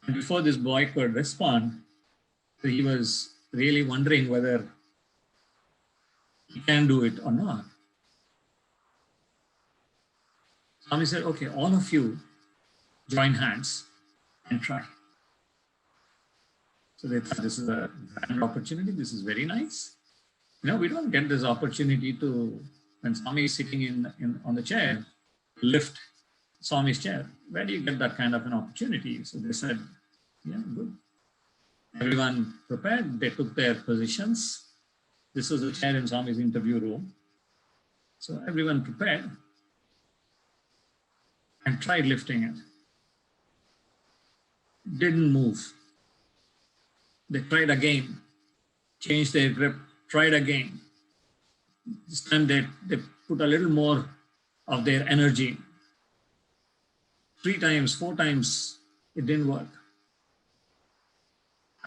And before this boy could respond, he was really wondering whether he can do it or not. Swami said, okay, all of you join hands and try. So they thought this is a grand opportunity. This is very nice. We don't get this opportunity to, when Swami is sitting on the chair, lift Swami's chair. Where do you get that kind of an opportunity? So they said, yeah, good. Everyone prepared. They took their positions. This was the chair in Swami's interview room. So everyone prepared and tried lifting it. Didn't move. They tried again, changed their grip, tried again. This time they put a little more of their energy. 3 times, 4 times, it didn't work.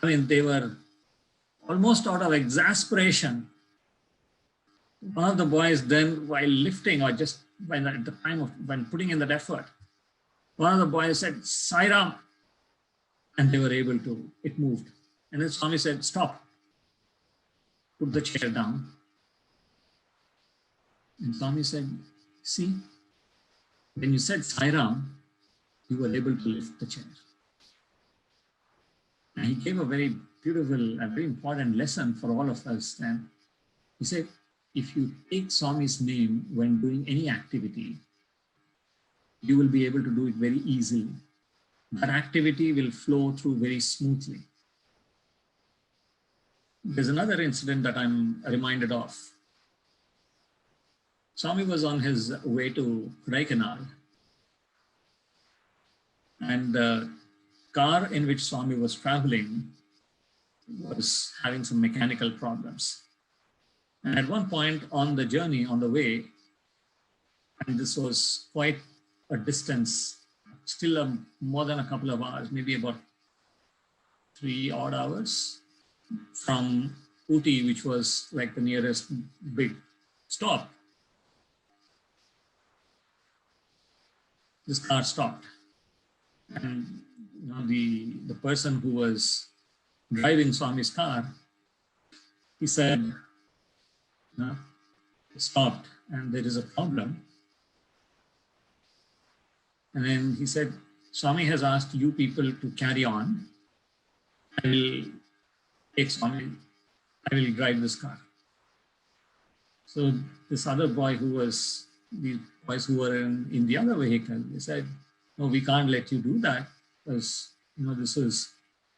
They were almost out of exasperation. One of the boys then, while lifting or just at the time of when putting in that effort, one of the boys said, Sai Ram, and they were able to, it moved. And then Swami said, stop, put the chair down. And Swami said, see, when you said Sai Ram, you were able to lift the chair. And he gave a very beautiful and very important lesson for all of us. And he said, if you take Swami's name when doing any activity, you will be able to do it very easily. That activity will flow through very smoothly. There's another incident that I'm reminded of. Swami was on his way to Kodaikanal, and the car in which Swami was traveling was having some mechanical problems. And at one point on the journey, on the way, and this was quite a distance, still more than a couple of hours, maybe about 3 odd hours from Ooty, which was like the nearest big stop. This car stopped. And the person who was driving Swami's car, he said, stopped and there is a problem. And then he said, Swami has asked you people to carry on. I will take Swami, I will drive this car. So this other boy the boys who were in the other vehicle, they said, no, we can't let you do that because, this is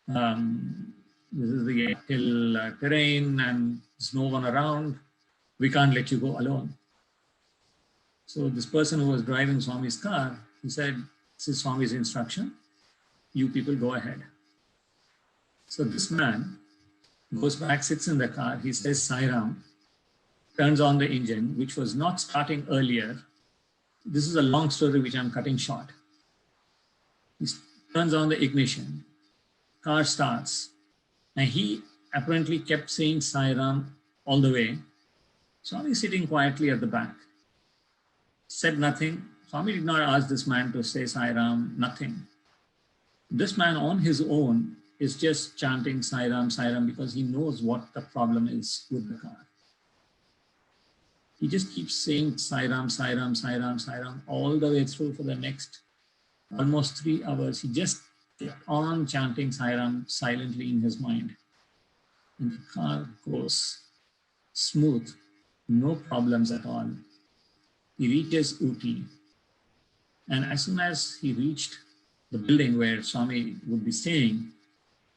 the hill terrain and there's no one around. We can't let you go alone. So this person who was driving Swami's car, he said, this is Swami's instruction. You people go ahead. So this man goes back, sits in the car. He says, Sai Ram, turns on the engine, which was not starting earlier. This is a long story, which I'm cutting short. He turns on the ignition. Car starts. And he apparently kept saying Sai Ram all the way. Swami sitting quietly at the back. Said nothing. Swami did not ask this man to say Sai Ram, nothing. This man on his own is just chanting Sai Ram, because he knows what the problem is with the car. He just keeps saying Sai Ram, all the way through for the next almost 3 hours. He just kept on chanting Sai Ram silently in his mind. And the car goes smooth, no problems at all. He reaches Ooty. And as soon as he reached the building where Swami would be staying,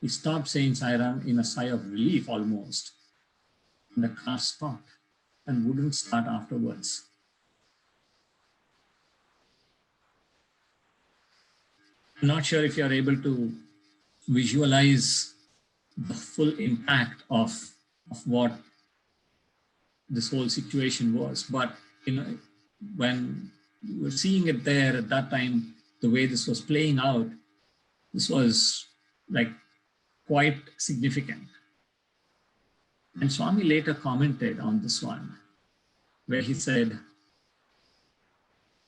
he stopped saying Sai Ram in a sigh of relief almost. And the car stopped and wouldn't start afterwards. I'm not sure if you're able to visualize the full impact of what this whole situation was. But when you were seeing it there at that time, the way this was playing out, this was like quite significant. And Swami later commented on this one, where he said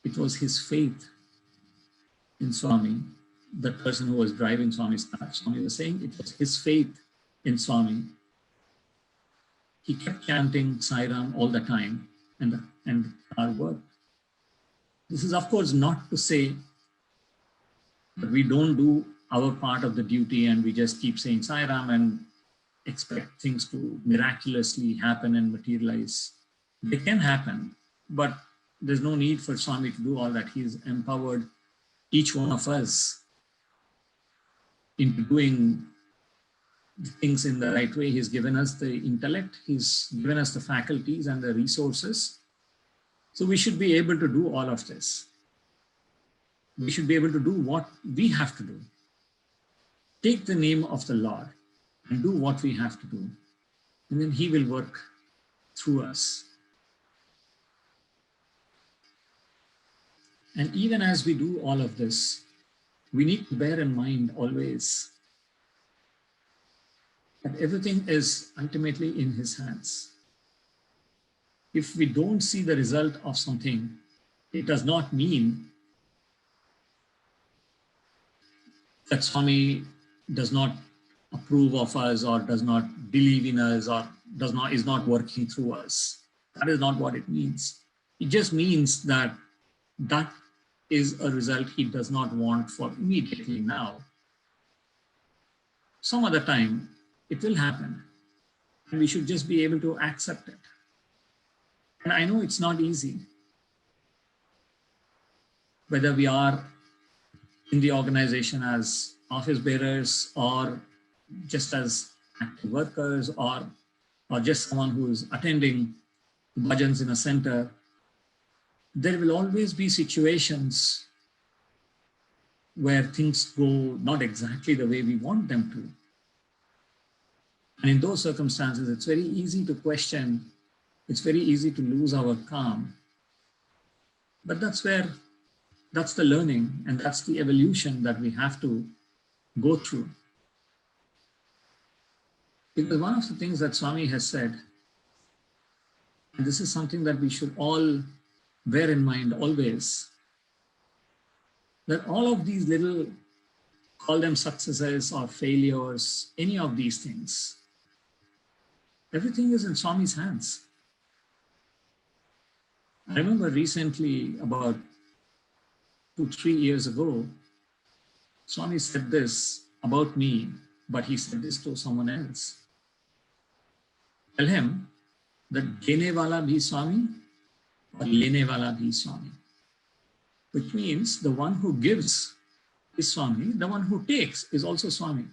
it was his faith in Swami, the person who was driving Swami's car. Swami was saying it was his faith in Swami. He kept chanting Sai Ram all the time, and the car worked. This is, of course, not to say that we don't do our part of the duty and we just keep saying Sai Ram and expect things to miraculously happen and materialize. They can happen, but there's no need for Swami to do all that. He's empowered each one of us into doing things in the right way. He's given us the intellect, he's given us the faculties and the resources. So we should be able to do all of this. We should be able to do what we have to do. Take the name of the Lord and do what we have to do. And then he will work through us. And even as we do all of this, we need to bear in mind always that everything is ultimately in his hands. If we don't see the result of something, it does not mean that Swami does not approve of us or does not believe in us or is not working through us. That is not what it means. It just means that that is a result he does not want for immediately now. Some other time, it will happen. And we should just be able to accept it. And I know it's not easy. whether we are in the organization as office bearers or just as active workers or just someone who is attending bhajans in a center, there will always be situations where things go not exactly the way we want them to. And in those circumstances, it's very easy to question, it's very easy to lose our calm. But that's the learning and that's the evolution that we have to go through. Because one of the things that Swami has said, and this is something that we should all bear in mind always, that all of these little, call them successes or failures, any of these things, everything is in Swami's hands. I remember recently, about 2-3 years ago, Swami said this about me, but he said this to someone else. Tell him that dene wala bhi Swami or lene wala bhi Swami, which means the one who gives is Swami, the one who takes is also Swami.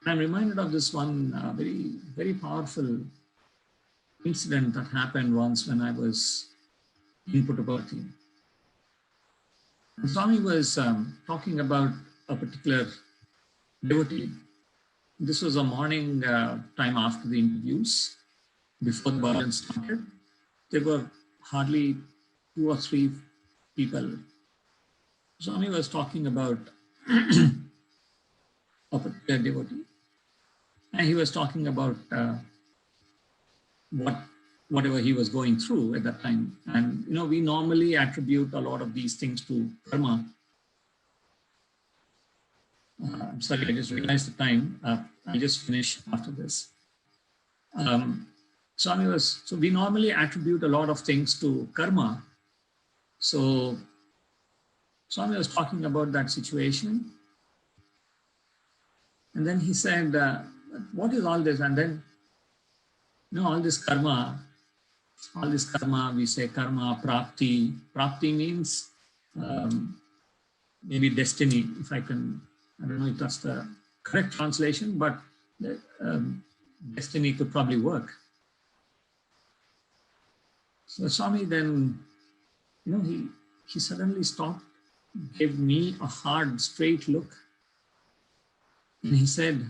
I'm reminded of this one very, very powerful incident that happened once when I was in Puttaparthi. Swami was talking about a particular devotee. This was a morning time after the interviews, before the bhajan started. There were hardly 2 or 3 people. Swami was talking about a particular devotee. And he was talking about whatever he was going through at that time. And, we normally attribute a lot of these things to karma. I'm sorry, I just realized the time. I'll just finish after this. So we normally attribute a lot of things to karma. So Swami was talking about that situation. And then he said, what is all this? And then, all this karma, we say karma, prapti. Prapti means maybe destiny, if I don't know if that's the correct translation, but destiny could probably work. So Swami then, he suddenly stopped, gave me a hard, straight look. And he said,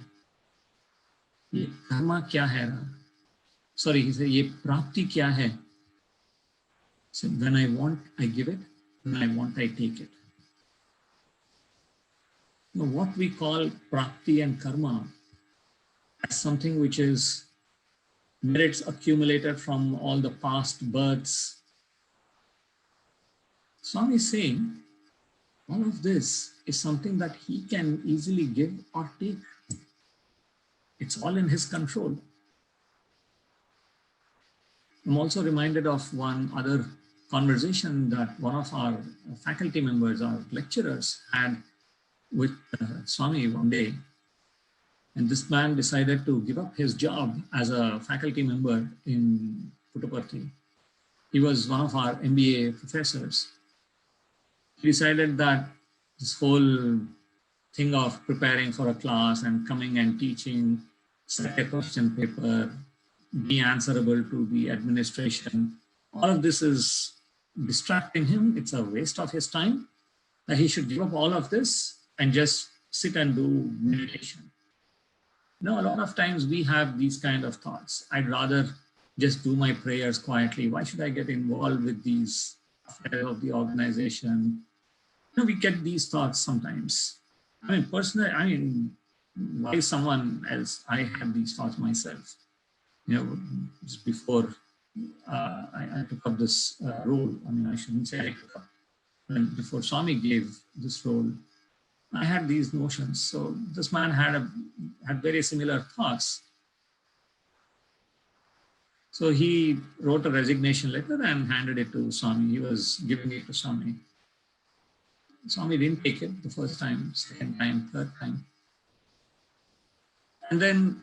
"Ye karma kya hai?" Sorry, he said, "Ye prapti kya hai?" He said, "When I want, I give it. When I want, I take it." Now, what we call prapti and karma as something which is merits accumulated from all the past births. Swami is saying, all of this is something that he can easily give or take. It's all in his control. I'm also reminded of one other conversation that one of our faculty members, our lecturers, had with Swami one day. And this man decided to give up his job as a faculty member in Puttaparthi. He was one of our MBA professors. He decided that this whole thing of preparing for a class and coming and teaching, set a question paper, be answerable to the administration, all of this is distracting him. It's a waste of his time. That he should give up all of this and just sit and do meditation. A lot of times we have these kind of thoughts. I'd rather just do my prayers quietly. Why should I get involved with these affairs of the organization? We get these thoughts sometimes. Personally, why someone else? I had these thoughts myself. Just before I took up this role. I shouldn't say I took up. Before Swami gave this role, I had these notions. So this man had very similar thoughts. So he wrote a resignation letter and handed it to Swami. He was giving it to Swami. Swami didn't take it the first time, second time, third time. And then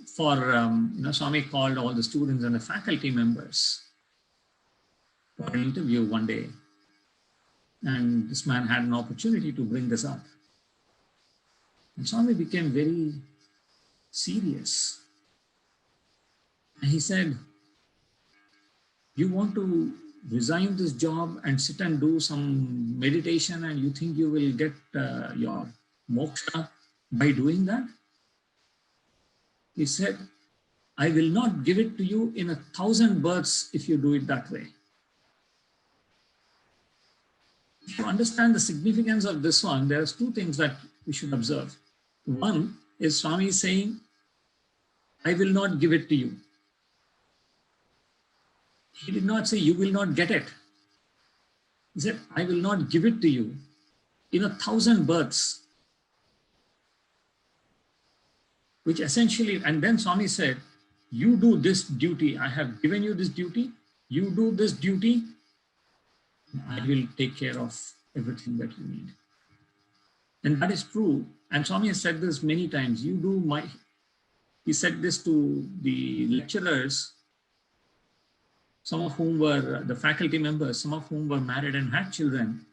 Swami called all the students and the faculty members for an interview one day. And this man had an opportunity to bring this up. And Swami became very serious. And he said, you want to resign this job and sit and do some meditation and you think you will get your moksha by doing that? He said, I will not give it to you in 1,000 births if you do it that way. To understand the significance of this one, there's two things that we should observe. One is Swami saying, I will not give it to you. He did not say, you will not get it. He said, I will not give it to you in 1,000 births. Which essentially, and then Swami said, you do this duty. I have given you this duty. You do this duty. I will take care of everything that you need. And that is true. And Swami has said this many times. He said this to the lecturers, some of whom were the faculty members, some of whom were married and had children.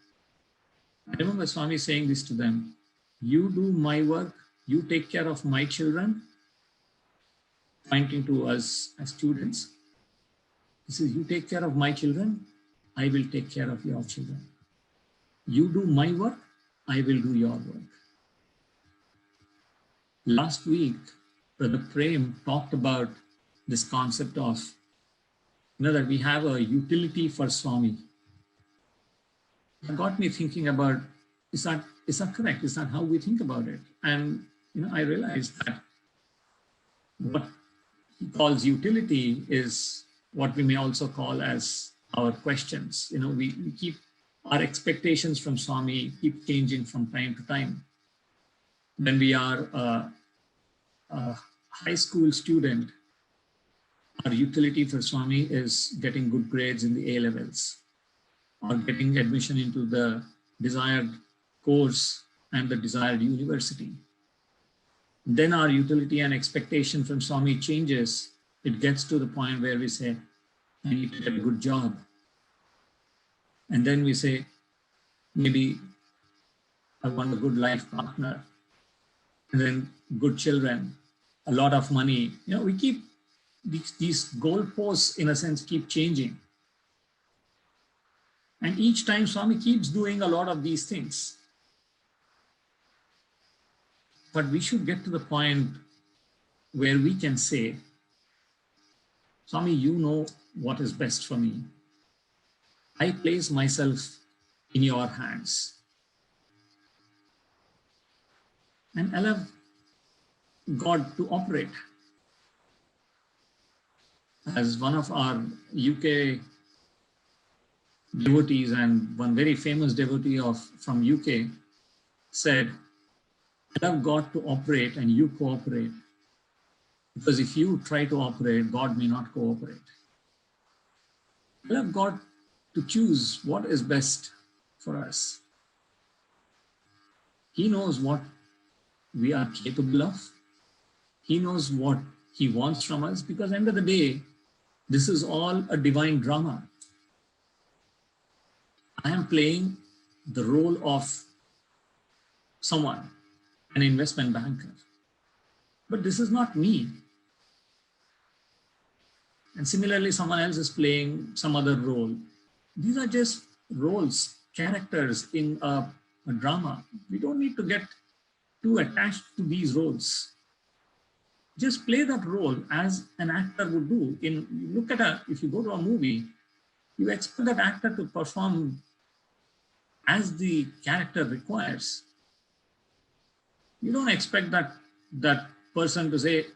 I remember Swami saying this to them, you do my work, you take care of my children, pointing to us as students. He says, you take care of my children, I will take care of your children. You do my work, I will do your work. Last week, Brother Prem talked about this concept of, that we have a utility for Swami. It got me thinking about, is that correct? Is that how we think about it? And I realized that what he calls utility is what we may also call as our questions. We keep our expectations from Swami keep changing from time to time. When we are a high school student, our utility for Swami is getting good grades in the A-levels or getting admission into the desired course and the desired university. Then our utility and expectation from Swami changes. It gets to the point where we say, I need to get a good job. And then we say, maybe I want a good life partner. And then good children, a lot of money. We keep these goalposts, in a sense, keep changing. And each time Swami keeps doing a lot of these things. But we should get to the point where we can say, Swami, you know what is best for me. I place myself in your hands. And allow God to operate. As one of our UK devotees and one very famous devotee from UK said, allow God to operate and you cooperate. Because if you try to operate, God may not cooperate. Allow God to choose what is best for us. He knows what we are capable of. He knows what He wants from us, because at the end of the day, this is all a divine drama. I am playing the role of someone, an investment banker. But this is not me. And similarly, someone else is playing some other role. These are just roles, characters in a drama. We don't need to get too attached to these roles. Just play that role as an actor would do. If you go to a movie, you expect that actor to perform as the character requires. You don't expect that person to say,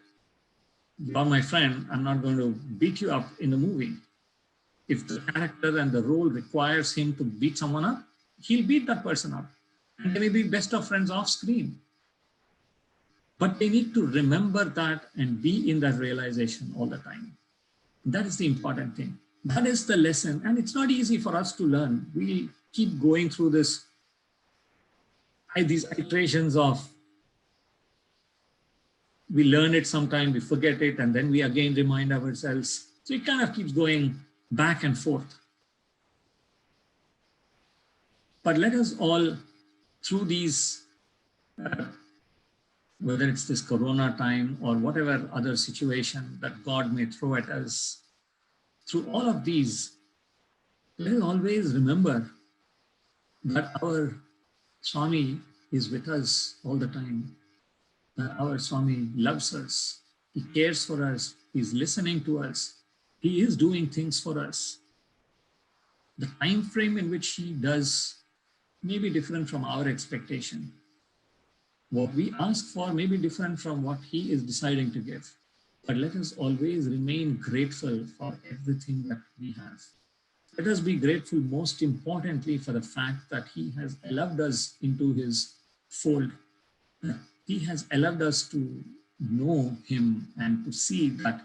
you are my friend, I'm not going to beat you up in the movie. If the character and the role requires him to beat someone up, he'll beat that person up. And they may be best of friends off screen. But they need to remember that and be in that realization all the time. That is the important thing. That is the lesson. And it's not easy for us to learn. We keep going through these iterations of, we learn it sometime, we forget it, and then we again remind ourselves. So it kind of keeps going back and forth. But let us all, through these, whether it's this Corona time or whatever other situation that God may throw at us, through all of these, let us always remember that our Swami is with us all the time, that our Swami loves us, he cares for us, he's listening to us, he is doing things for us. The time frame in which he does may be different from our expectation. What we ask for may be different from what he is deciding to give. But let us always remain grateful for everything that we have. Let us be grateful most importantly for the fact that he has allowed us into his fold. That he has allowed us to know him and to see that,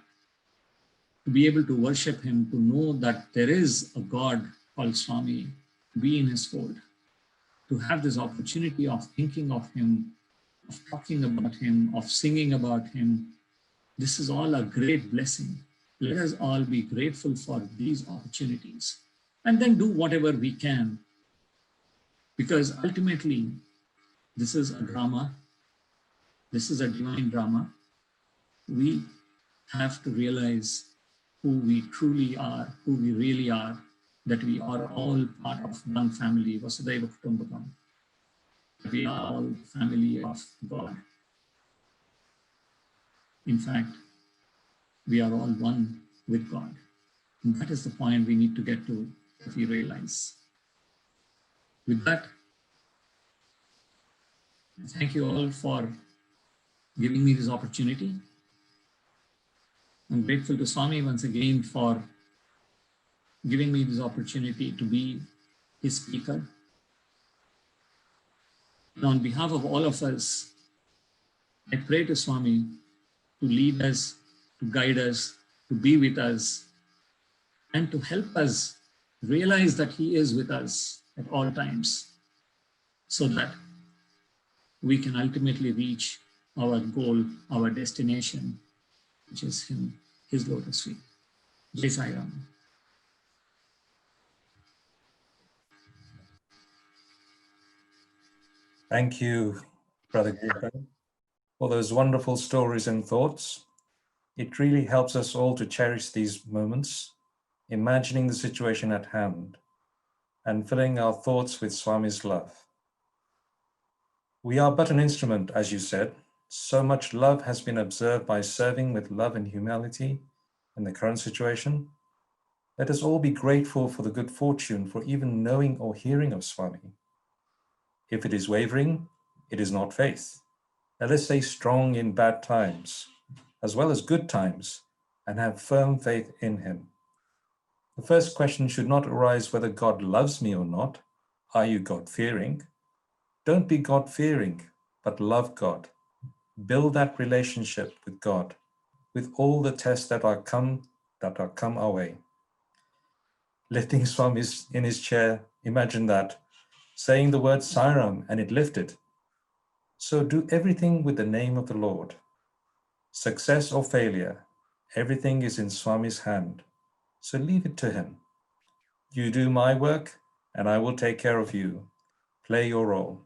to be able to worship him, to know that there is a God called Swami, to be in his fold, to have this opportunity of thinking of him, of talking about him, of singing about him. This is all a great blessing. Let us all be grateful for these opportunities and then do whatever we can, because ultimately this is a drama. This is a divine drama. We have to realize who we truly are, who we really are, that we are all part of one family, Vasudhaiva Kutumbakam. We are all family of God. In fact, we are all one with God. And that is the point we need to get to, if we realize. With that, thank you all for giving me this opportunity. I'm grateful to Swami once again for giving me this opportunity to be his speaker. And on behalf of all of us, I pray to Swami to lead us, to guide us, to be with us, and to help us realize that he is with us at all times, so that we can ultimately reach our goal, our destination, which is him, his lotus feet. Jai Sai Ram. Thank you, Brother Giridhar, for those wonderful stories and thoughts. It really helps us all to cherish these moments, imagining the situation at hand, and filling our thoughts with Swami's love. We are but an instrument, as you said. So much love has been observed by serving with love and humility in the current situation. Let us all be grateful for the good fortune for even knowing or hearing of Swami. If it is wavering, it is not faith. Let us stay strong in bad times, as well as good times, and have firm faith in him. The first question should not arise whether God loves me or not. Are you God-fearing? Don't be God-fearing, but love God. Build that relationship with God, with all the tests that are come our way. Lifting Swami in his chair, imagine that, saying the word Sai Ram and it lifted. So do everything with the name of the Lord. Success or failure, everything is in Swami's hand. So leave it to him. You do my work and I will take care of you. Play your role.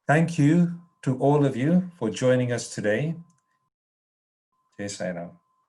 Thank you to all of you for joining us today. Jai Sai Ram.